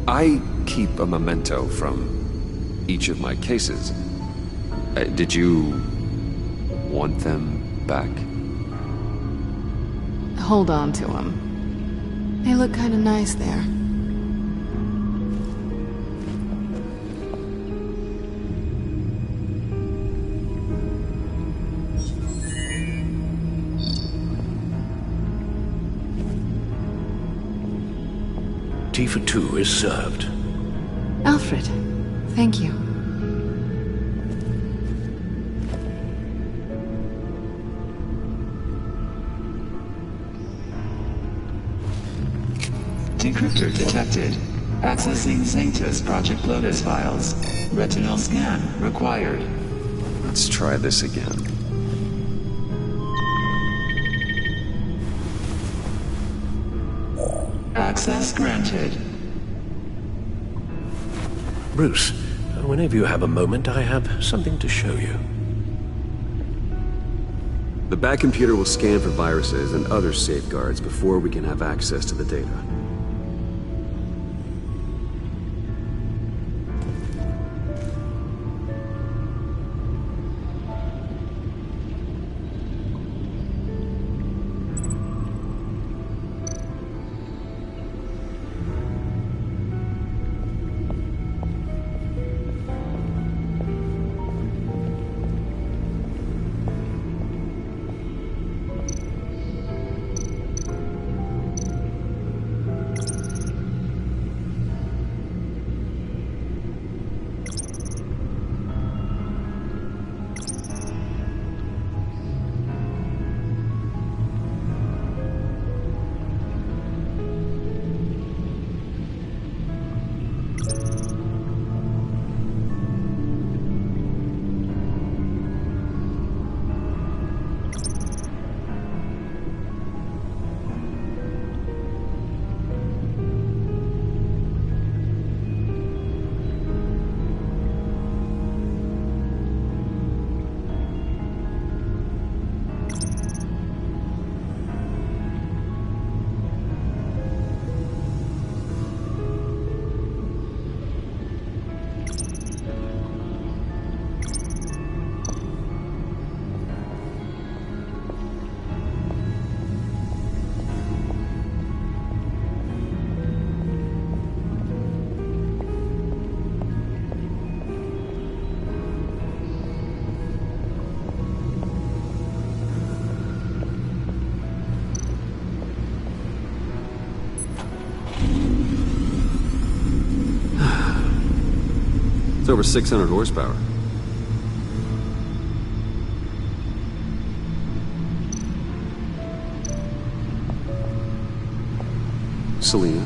I keep a memento from each of my cases. Did you want them back? Hold on to them. They look kind of nice there. tea for two is served. Alfred, thank you. Decryptor detected. Accessing Sanctus Project Lotus files. Retinal scan required. Let's try this again. Access granted. Bruce, whenever you have a moment, I have something to show you. The back computer will scan for viruses and other safeguards before we can have access to the data. It's over 600 horsepower. Selena?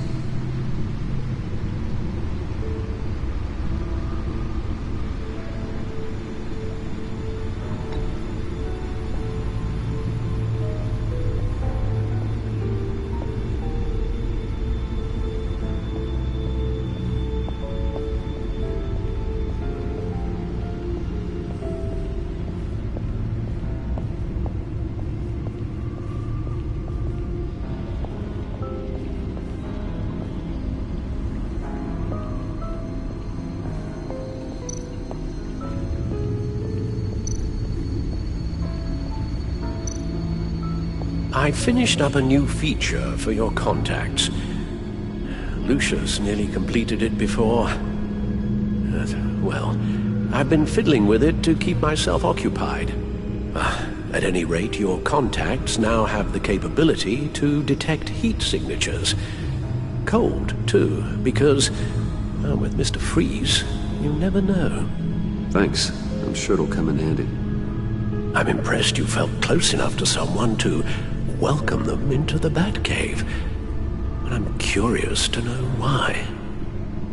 I finished up a new feature for your contacts. Lucius nearly completed it before. Well, I've been fiddling with it to keep myself occupied. At any rate, your contacts now have the capability to detect heat signatures. Cold, too, because, with Mr. Freeze, you never know. Thanks. I'm sure it'll come in handy. I'm impressed you felt close enough to someone to welcome them into the Batcave. And I'm curious to know why.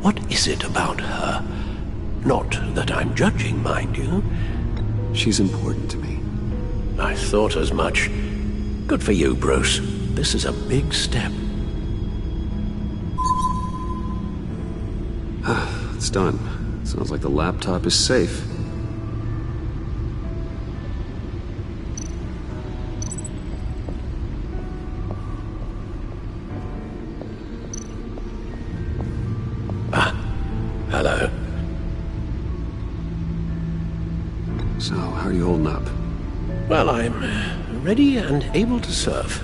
What is it about her? Not that I'm judging, mind you. She's important to me. I thought as much. Good for you, Bruce. This is a big step. It's done. Sounds like the laptop is safe. Hello. So, how are you holding up? Well, I'm ready and able to serve.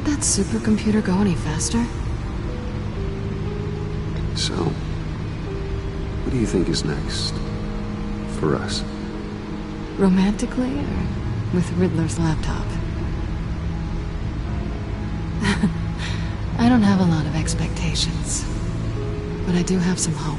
Can't that supercomputer go any faster? So, what do you think is next? For us? Romantically, or with Riddler's laptop? I don't have a lot of expectations, but I do have some hope.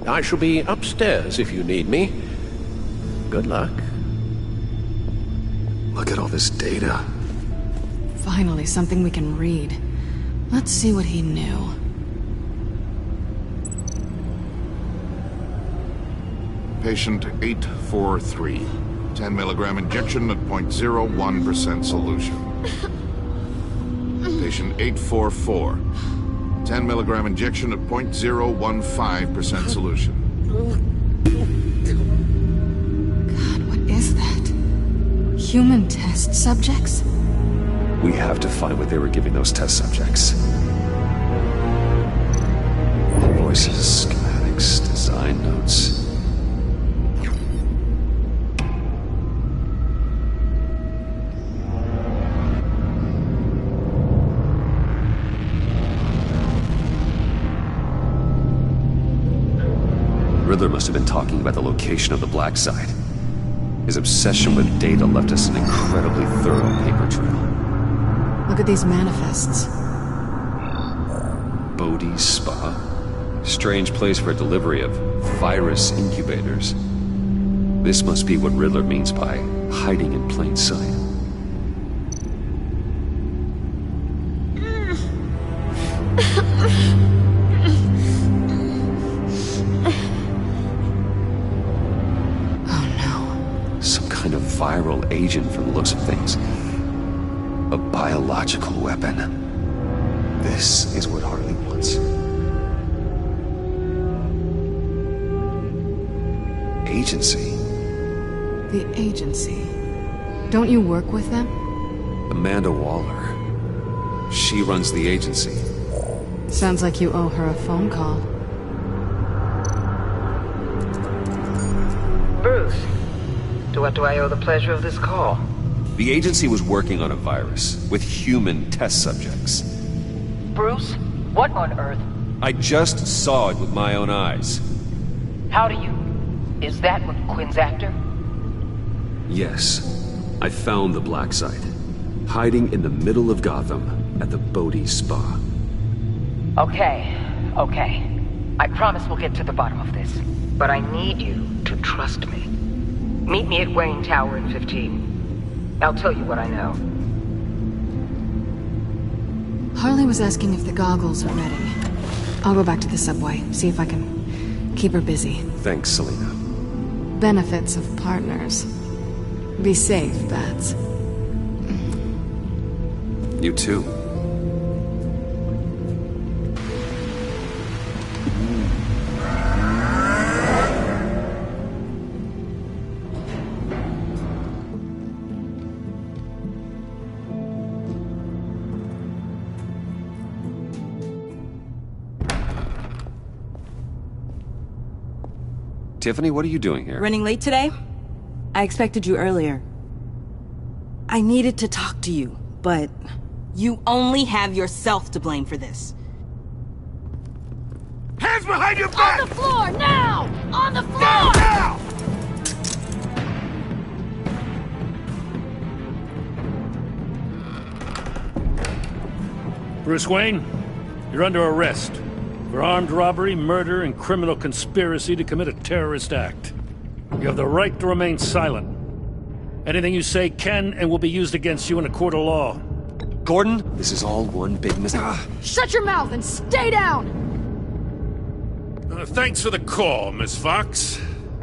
I shall be upstairs if you need me. Good luck. Look at all this data. Finally, something we can read. Let's see what he knew. Patient 843. 10 milligram injection at 0.01% solution. Patient 844. 10 milligram injection at 0.015% solution. God, what is that? Human test subjects? We have to find what they were giving those test subjects. Invoices, schematics, design notes. Riddler must have been talking about the location of the black site. His obsession with data left us an incredibly thorough paper trail. Look at these manifests. Bodhi's Spa? Strange place for a delivery of virus incubators. This must be what Riddler means by hiding in plain sight. Viral agent from the looks of things. A biological weapon. This is what Harley wants. Agency. The agency. Don't you work with them? Amanda Waller. She runs the agency. Sounds like you owe her a phone call. Bruce. To what do I owe the pleasure of this call? The agency was working on a virus with human test subjects. Bruce, what on earth? I just saw it with my own eyes. How do you... Is that what Quinn's after? Yes. I found the black site. Hiding in the middle of Gotham at the Bodhi Spa. Okay. I promise we'll get to the bottom of this. But I need you to trust me. Meet me at Wayne Tower in 15. I'll tell you what I know. Harley was asking if the goggles are ready. I'll go back to the subway, see if I can keep her busy. Thanks, Selena. Benefits of partners. Be safe, Bats. You too. Tiffany, what are you doing here? Running late today? I expected you earlier. I needed to talk to you, but... You only have yourself to blame for this. Hands behind your back! On the floor, now! On the floor! Now! Bruce Wayne, you're under arrest for armed robbery, murder, and criminal conspiracy to commit a terrorist act. You have the right to remain silent. Anything you say can and will be used against you in a court of law. Gordon, this is all one big mistake. Shut your mouth and stay down! Thanks for the call, Miss Fox.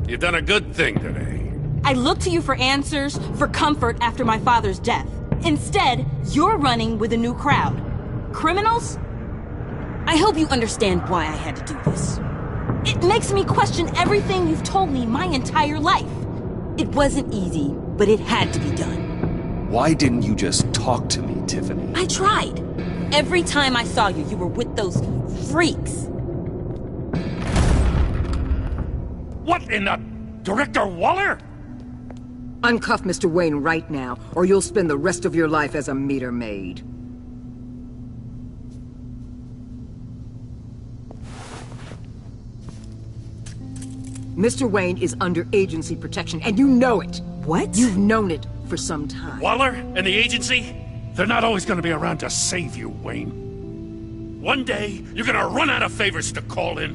You've done a good thing today. I look to you for answers, for comfort after my father's death. Instead, you're running with a new crowd. Criminals? I hope you understand why I had to do this. It makes me question everything you've told me my entire life. It wasn't easy, but it had to be done. Why didn't you just talk to me, Tiffany? I tried. Every time I saw you, you were with those freaks. What in the... Director Waller? Uncuff Mr. Wayne right now, or you'll spend the rest of your life as a meter maid. Mr. Wayne is under agency protection, and you know it. What? You've known it for some time. Waller and the agency? They're not always gonna be around to save you, Wayne. One day, you're gonna run out of favors to call in.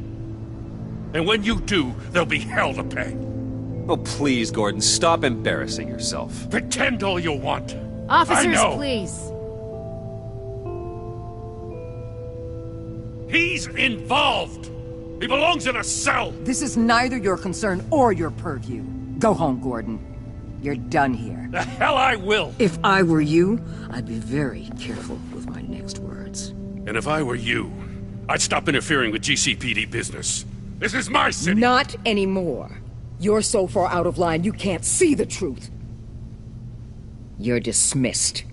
And when you do, there'll be hell to pay. Oh, please, Gordon, stop embarrassing yourself. Pretend all you want. Officers, I know. please. He's involved. He belongs in a cell. This is neither your concern or your purview. Go home, Gordon. You're done here. The hell I will. If I were you, I'd be very careful with my next words. And if I were you, I'd stop interfering with GCPD business. This is my city. Not anymore. You're so far out of line, you can't see the truth. You're dismissed.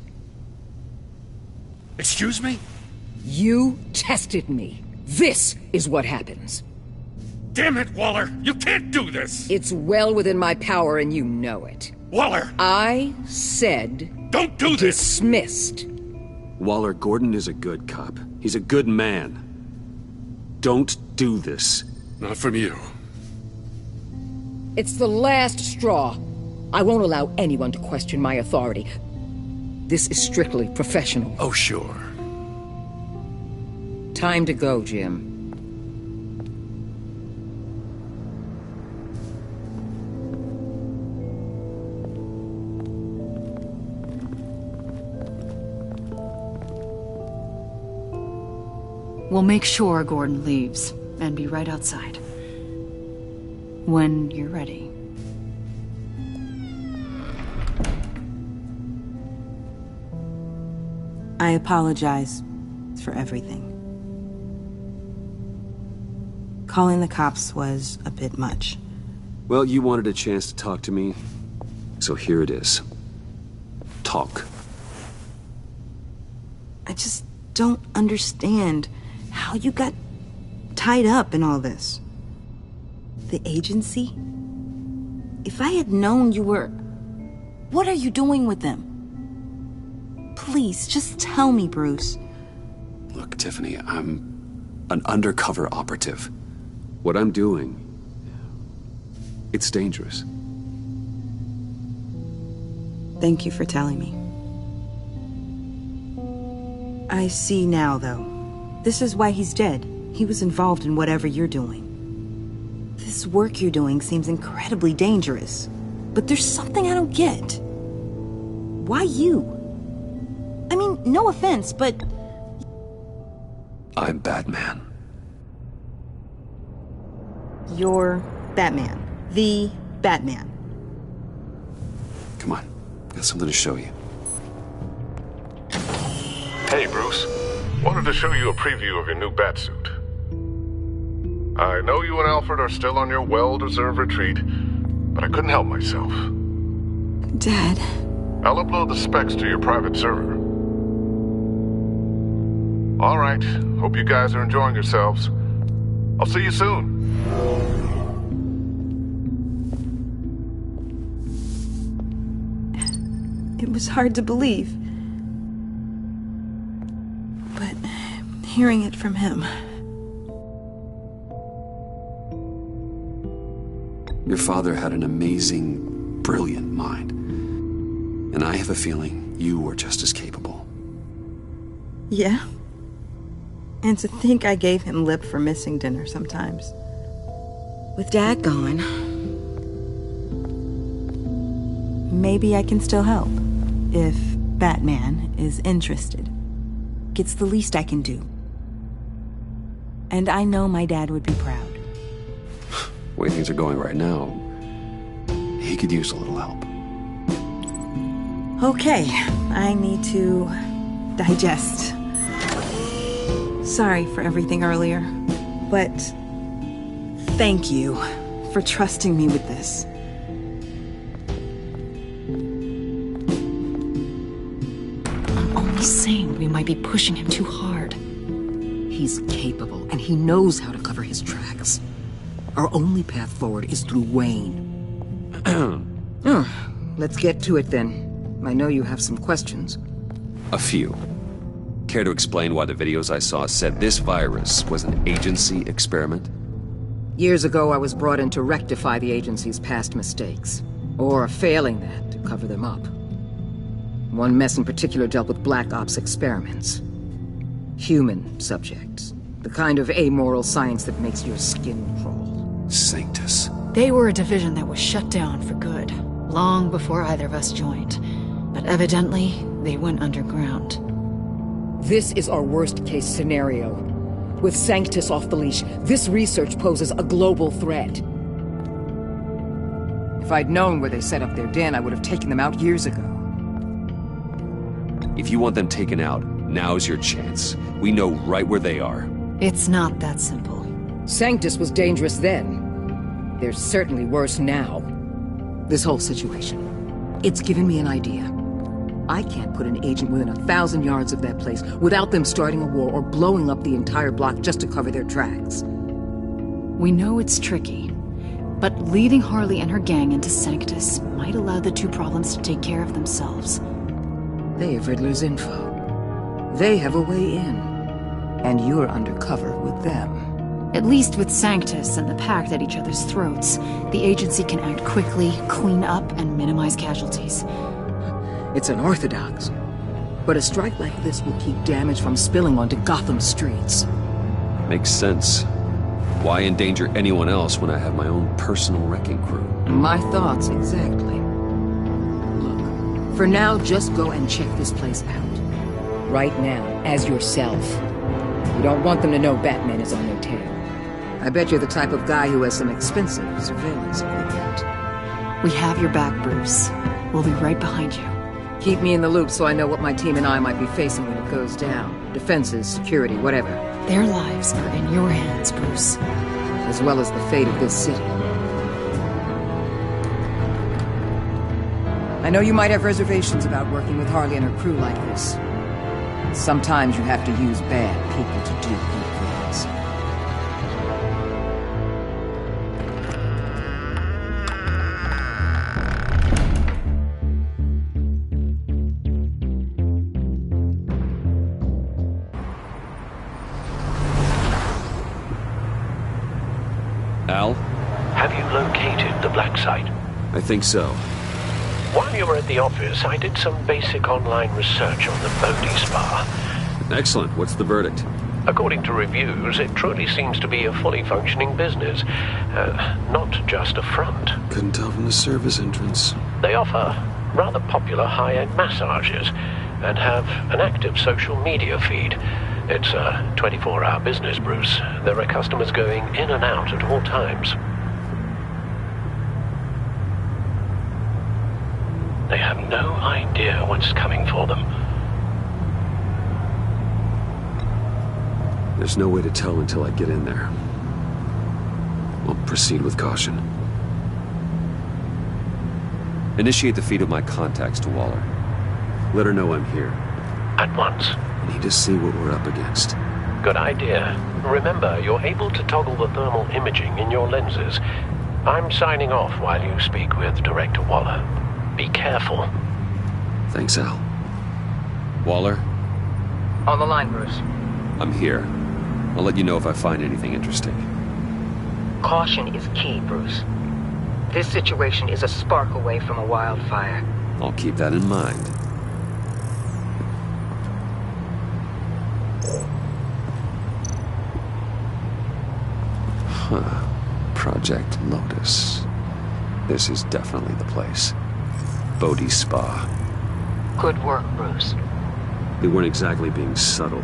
Excuse me? You tested me. This is what happens. Damn it, Waller! You can't do this! It's well within my power and you know it. Waller! I said... Don't do this! Dismissed. Waller, Gordon is a good cop. He's a good man. Don't do this. Not from you. It's the last straw. I won't allow anyone to question my authority. This is strictly professional. Oh, sure. Time to go, Jim. We'll make sure Gordon leaves, and be right outside. When you're ready. I apologize for everything. Calling the cops was a bit much. Well, you wanted a chance to talk to me, so here it is. Talk. I just don't understand how you got tied up in all this. The agency? If I had known you were... What are you doing with them? Please, just tell me, Bruce. Look, Tiffany, I'm an undercover operative. What I'm doing, it's dangerous. Thank you for telling me. I see now, though. This is why he's dead. He was involved in whatever you're doing. This work you're doing seems incredibly dangerous. But there's something I don't get. Why you? I mean, no offense, but... I'm Batman. You're Batman. The Batman. Come on, got something to show you. Hey, Bruce. Wanted to show you a preview of your new Batsuit. I know you and Alfred are still on your well-deserved retreat, but I couldn't help myself. Dad. I'll upload the specs to your private server. All right. Hope you guys are enjoying yourselves. I'll see you soon. It was hard to believe. But hearing it from him... Your father had an amazing, brilliant mind. And I have a feeling you were just as capable. Yeah? And to think I gave him lip for missing dinner sometimes. With Dad gone... Maybe I can still help. If Batman is interested. It's the least I can do. And I know my dad would be proud. The way things are going right now, he could use a little help. Okay, I need to digest. Sorry for everything earlier, but thank you for trusting me with this. I'm only saying we might be pushing him too hard. He's capable, and he knows how to cover his tracks. Our only path forward is through Wayne. Let's get to it then. I know you have some questions. A few. Care to explain why the videos I saw said this virus was an agency experiment? Years ago, I was brought in to rectify the agency's past mistakes. Or, failing that, to cover them up. One mess in particular dealt with Black Ops experiments. Human subjects. The kind of amoral science that makes your skin crawl. Sanctus. They were a division that was shut down for good, long before either of us joined. But evidently, they went underground. This is our worst-case scenario. With Sanctus off the leash, this research poses a global threat. If I'd known where they set up their den, I would have taken them out years ago. If you want them taken out, now's your chance. We know right where they are. It's not that simple. Sanctus was dangerous then. They're certainly worse now. This whole situation, it's given me an idea. I can't put an agent within 1,000 yards of that place without them starting a war or blowing up the entire block just to cover their tracks. We know it's tricky, but leading Harley and her gang into Sanctus might allow the two problems to take care of themselves. They have Riddler's info. They have a way in. And you're undercover with them. At least with Sanctus and the Pact at each other's throats, the agency can act quickly, clean up, and minimize casualties. It's unorthodox, but a strike like this will keep damage from spilling onto Gotham streets. Makes sense. Why endanger anyone else when I have my own personal wrecking crew? My thoughts, exactly. Look, for now, just go and check this place out. Right now, as yourself. You don't want them to know Batman is on their tail. I bet you're the type of guy who has some expensive surveillance equipment. We have your back, Bruce. We'll be right behind you. Keep me in the loop so I know what my team and I might be facing when it goes down. Defenses, security, whatever. Their lives are in your hands, Bruce. As well as the fate of this city. I know you might have reservations about working with Harley and her crew like this. Sometimes you have to use bad people to do good things. Al? Have you located the black site? I think so. While you were at the office, I did some basic online research on the Bodhi Spa. Excellent. What's the verdict? According to reviews, it truly seems to be a fully functioning business. Not just a front. Couldn't tell from the service entrance. They offer rather popular high-end massages and have an active social media feed. It's a 24-hour business, Bruce. There are customers going in and out at all times. They have no idea what's coming for them. There's no way to tell until I get in there. We'll proceed with caution. Initiate the feed of my contacts to Waller. Let her know I'm here. At once. I need to see what we're up against. Good idea. Remember, you're able to toggle the thermal imaging in your lenses. I'm signing off while you speak with Director Waller. Be careful. Thanks, Al. Waller? On the line, Bruce. I'm here. I'll let you know if I find anything interesting. Caution is key, Bruce. This situation is a spark away from a wildfire. I'll keep that in mind. Huh. Project Lotus. This is definitely the place. Bodhi Spa. Good work, Bruce. They weren't exactly being subtle.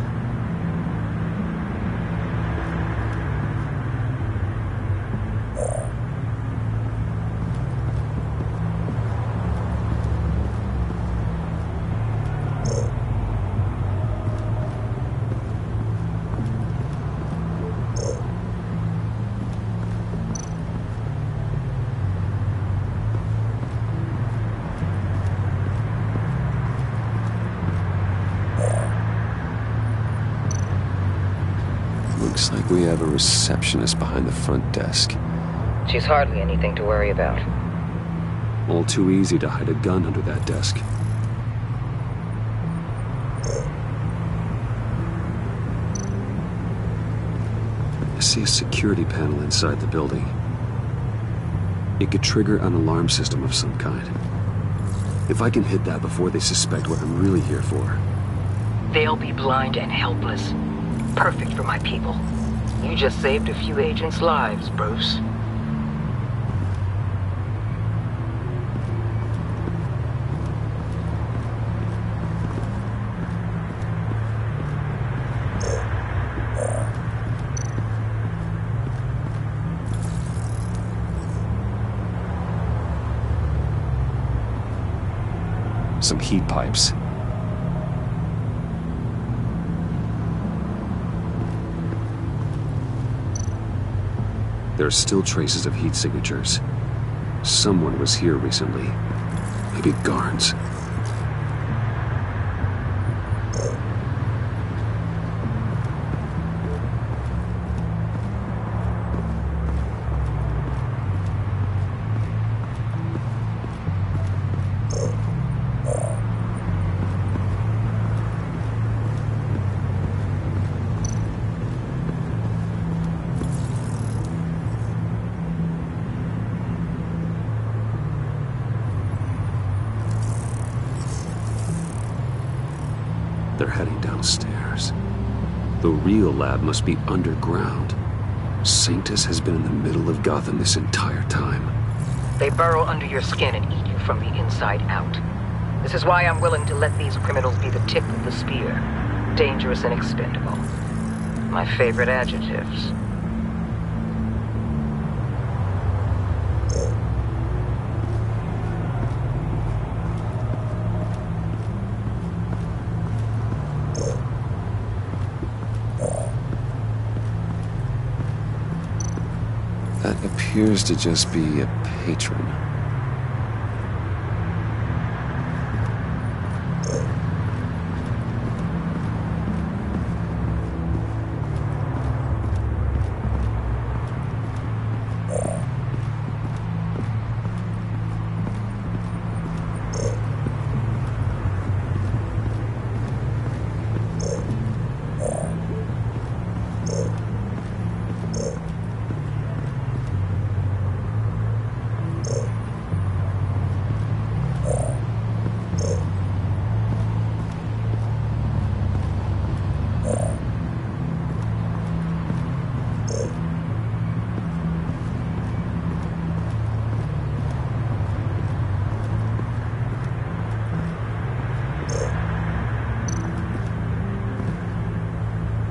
We have a receptionist behind the front desk. She's hardly anything to worry about. All too easy to hide a gun under that desk. I see a security panel inside the building. It could trigger an alarm system of some kind. If I can hit that before they suspect what I'm really here for. They'll be blind and helpless. Perfect for my people. You just saved a few agents' lives, Bruce. Some heat pipes. There are still traces of heat signatures. Someone was here recently. Maybe Garns. They're heading downstairs. The real lab must be underground. Sanctus has been in the middle of Gotham this entire time. They burrow under your skin and eat you from the inside out. This is why I'm willing to let these criminals be the tip of the spear. Dangerous and expendable. My favorite adjectives. That appears to just be a patron.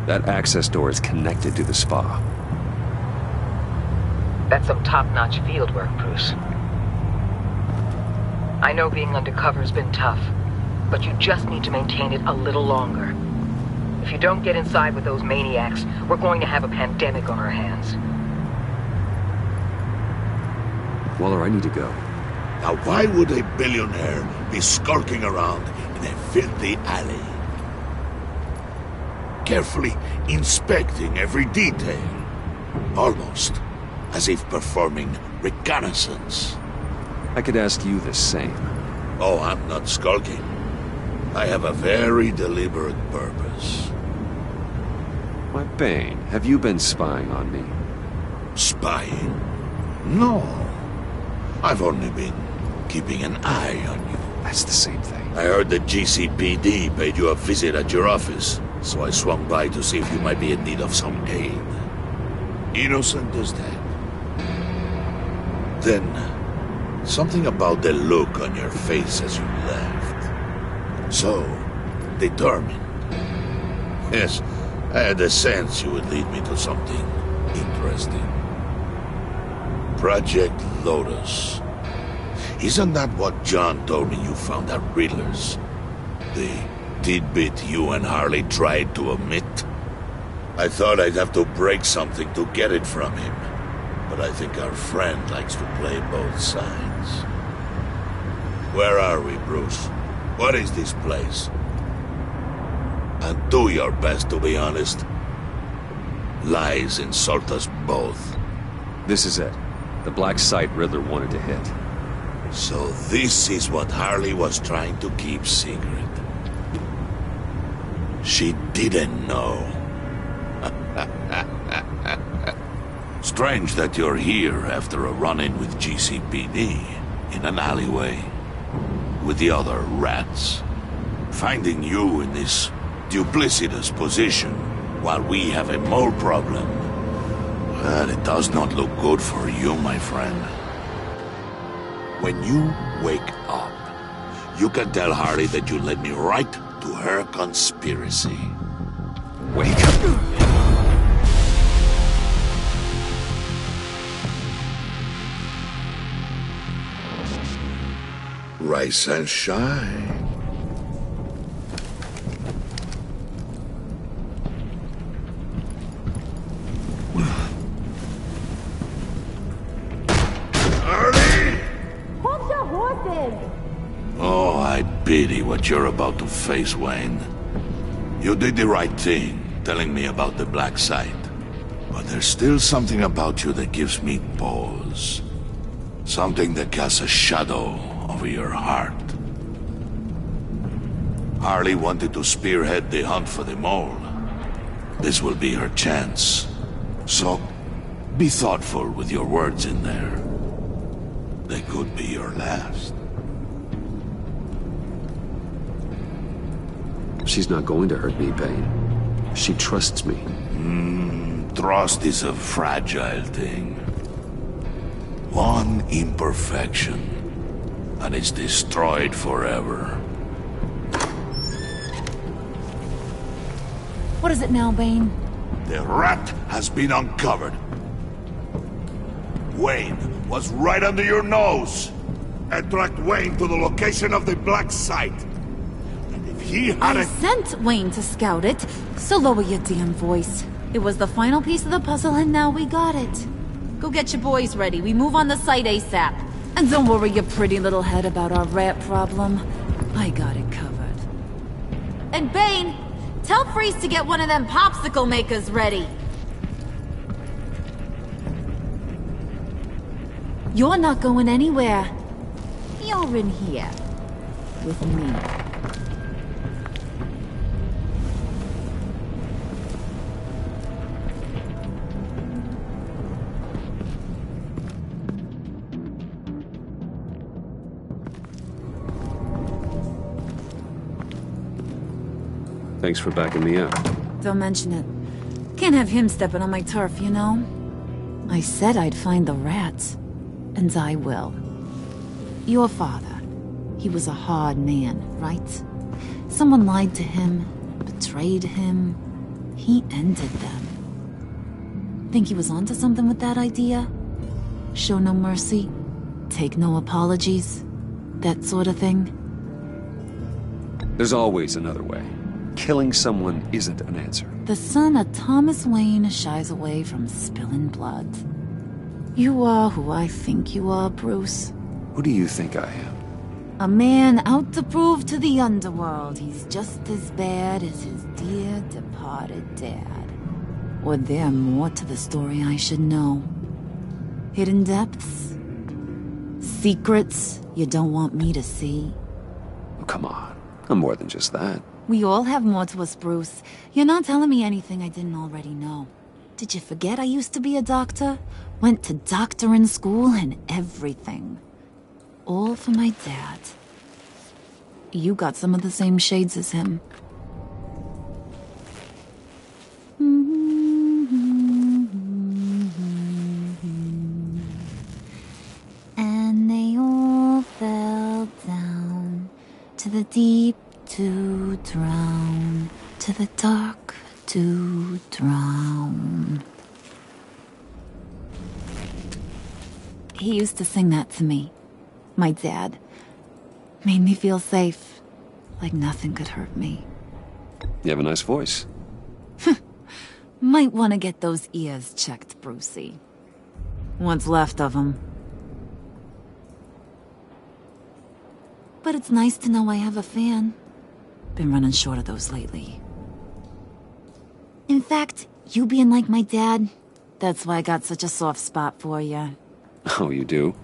That access door is connected to the spa. That's some top-notch field work, Bruce. I know being undercover's been tough, but you just need to maintain it a little longer. If you don't get inside with those maniacs, we're going to have a pandemic on our hands. Waller, I need to go. Now why would a billionaire be skulking around in a filthy alley? Carefully inspecting every detail. Almost as if performing reconnaissance. I could ask you the same. Oh, I'm not skulking. I have a very deliberate purpose. Why, Bane, have you been spying on me? Spying? No. I've only been keeping an eye on you. That's the same thing. I heard the GCPD paid you a visit at your office, so I swung by to see if you might be in need of some aid. Innocent as that. Then, something about the look on your face as you left. So, determined. Yes, I had a sense you would lead me to something interesting. Project Lotus. Isn't that what John told me you found at Riddler's? The tidbit you and Harley tried to omit? I thought I'd have to break something to get it from him. But I think our friend likes to play both sides. Where are we, Bruce? What is this place? And do your best to be honest. Lies insult us both. This is it. The black site Riddler wanted to hit. So this is what Harley was trying to keep secret. She didn't know. Strange that you're here after a run-in with GCPD in an alleyway with the other rats. Finding you in this duplicitous position while we have a mole problem. Well, it does not look good for you, my friend. When you wake up, you can tell Harley that you led me right to her conspiracy. Wake up! Rise and shine. Oh, I pity what you're about to face, Wayne. You did the right thing, telling me about the black site. But there's still something about you that gives me pause. Something that casts a shadow over your heart. Harley wanted to spearhead the hunt for the mole. This will be her chance. So, be thoughtful with your words in there. They could be your last. She's not going to hurt me, Bane. She trusts me. Trust is a fragile thing. One imperfection, and it's destroyed forever. What is it now, Bane? The rat has been uncovered. Wayne was right under your nose. And tracked Wayne to the location of the black site. And if he had I sent Wayne to scout it, so lower your damn voice. It was the final piece of the puzzle and now we got it. Go get your boys ready. We move on the site ASAP. And don't worry your pretty little head about our rat problem. I got it covered. And Bane, tell Freeze to get one of them popsicle makers ready. You're not going anywhere. You're in here. With me. Thanks for backing me up. Don't mention it. Can't have him stepping on my turf, you know? I said I'd find the rats. And I will. Your father. He was a hard man, right? Someone lied to him, betrayed him. He ended them. Think he was onto something with that idea? Show no mercy? Take no apologies? That sort of thing? There's always another way. Killing someone isn't an answer. The son of Thomas Wayne shies away from spilling blood. You are who I think you are, Bruce. Who do you think I am? A man out to prove to the underworld he's just as bad as his dear departed dad. Or there more to the story I should know. Hidden depths? Secrets you don't want me to see? Oh, come on. I'm more than just that. We all have more to us, Bruce. You're not telling me anything I didn't already know. Did you forget I used to be a doctor? Went to doctoring school and everything. All for my dad. You got some of the same shades as him. And they all fell down to the deep to drown, to the dark to drown. He used to sing that to me. My dad. Made me feel safe. Like nothing could hurt me. You have a nice voice. Might want to get those ears checked, Brucey. What's left of them. But it's nice to know I have a fan. Been running short of those lately. In fact, you being like my dad, that's why I got such a soft spot for you. Oh, you do?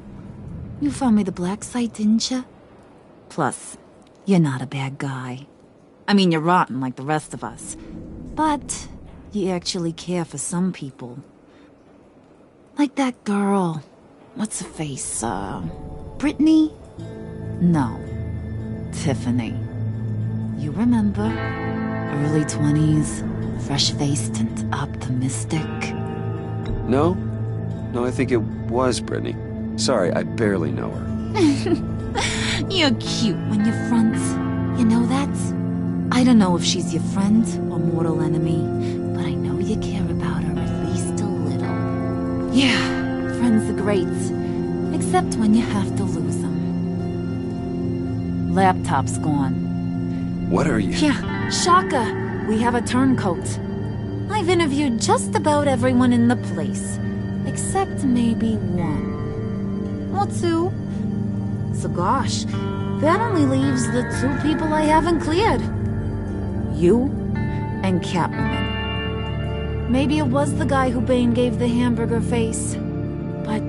You found me the black site, didn't you? Plus, you're not a bad guy. I mean, you're rotten like the rest of us. But you actually care for some people. Like that girl. What's her face? Brittany? No. Tiffany. You remember? Early 20s, fresh-faced and optimistic. No? No, I think it was Brittany. Sorry, I barely know her. You're cute when you're friends. You know that? I don't know if she's your friend or mortal enemy, but I know you care about her at least a little. Yeah, friends are great. Except when you have to lose them. Laptop's gone. What are you... Yeah, shocker. We have a turncoat. I've interviewed just about everyone in the place. Except maybe one. Or two. So gosh, that only leaves the two people I haven't cleared. You and Catwoman. Maybe it was the guy who Bane gave the hamburger face. But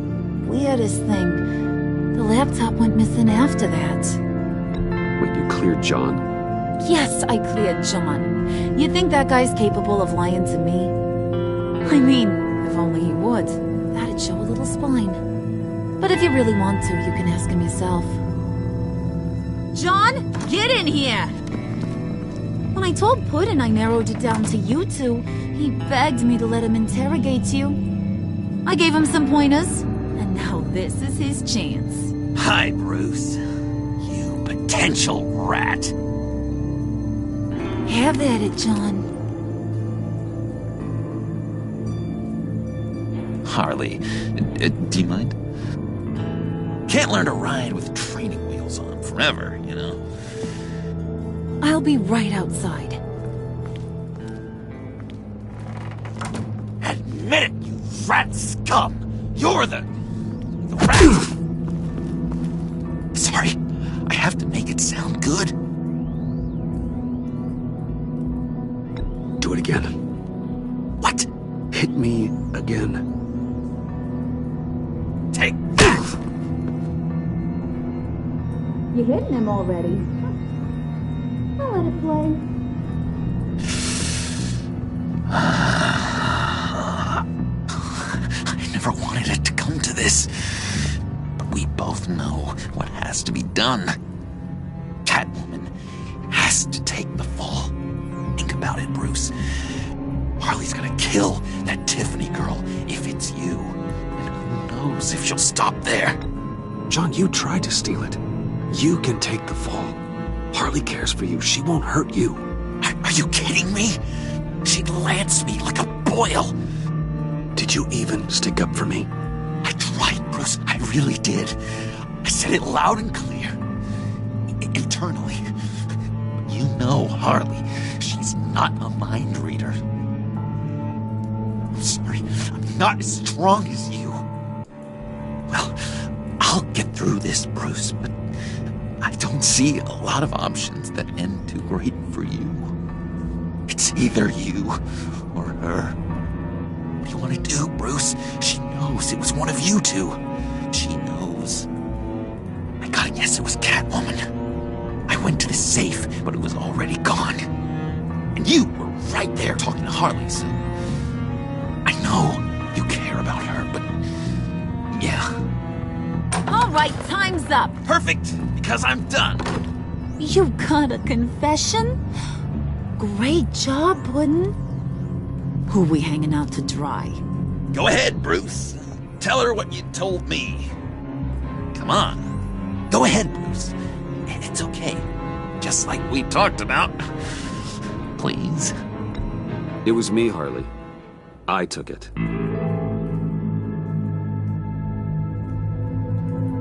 weirdest thing, the laptop went missing after that. Wait, you cleared John? Yes, I cleared John. You think that guy's capable of lying to me? I mean, if only he would. That'd show a little spine. But if you really want to, you can ask him yourself. John, get in here! When I told Puddin' I narrowed it down to you two, he begged me to let him interrogate you. I gave him some pointers, and now this is his chance. Hi, Bruce. You potential rat. Have at it, John. Harley, do you mind? Can't learn to ride with training wheels on forever, you know? I'll be right outside. Admit it, you rat scum! You're the rat! Sorry, I have to make it sound good. Do it again. What? Hit me again. Take that! You hitting him already? I'll let it play. I never wanted it to come to this. But we both know what has to be done. Catwoman has to take the fall. Think about it, Bruce. Harley's gonna kill that Tiffany girl if it's you. And who knows if she'll stop there. John, you tried to steal it. You can take the fall. Harley cares for you. She won't hurt you. Are you kidding me? She'd lance me like a boil. Did you even stick up for me? I tried, Bruce. I really did. I said it loud and clear. Internally. You know Harley. She's not a mind reader. I'm sorry. I'm not as strong as you. Well, I'll get through this, Bruce, but I don't see a lot of options that end too great for you. It's either you or her. What do you want to do, Bruce? She knows it was one of you two. She knows. I gotta guess it was Catwoman. I went to the safe, but it was already gone. And you were right there talking to Harley, so... I know you care about her, but... yeah. All right, time's up. Perfect, because I'm done. You got a confession? Great job, Puddin'. Who we hanging out to dry? Go ahead, Bruce. Tell her what you told me. Come on. Go ahead, Bruce. It's okay. Just like we talked about. Please. It was me, Harley. I took it.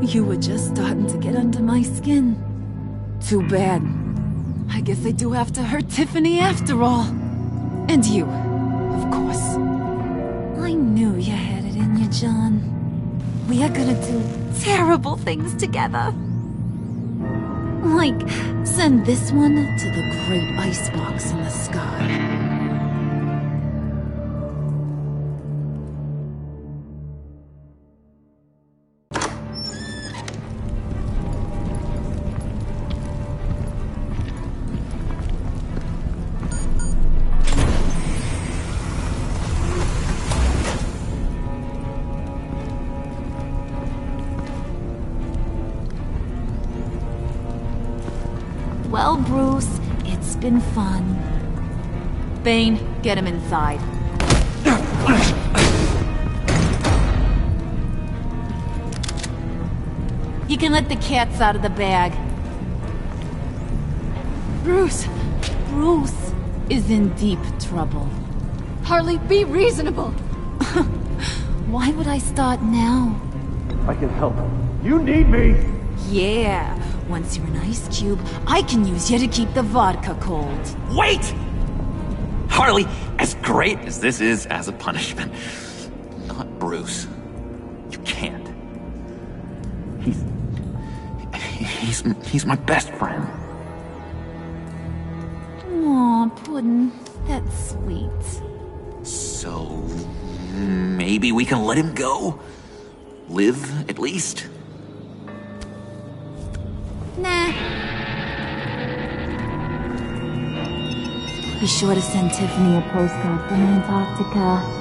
You were just starting to get under my skin. Too bad. I guess I do have to hurt Tiffany after all. And you, of course. I knew you had it in you, John. We are gonna do terrible things together. Like, send this one to the great icebox in the sky. Well, Bruce, it's been fun. Bane, get him inside. You can let the cats out of the bag. Bruce! Bruce is in deep trouble. Harley, be reasonable! Why would I start now? I can help. You need me! Yeah, once you're an ice cube, I can use you to keep the vodka cold. Wait! Harley, as great as this is as a punishment, not Bruce. You can't. He's my best friend. Aw, Puddin', that's sweet. So, maybe we can let him go? Live, at least? Nah. Be sure to send Tiffany a postcard from Antarctica.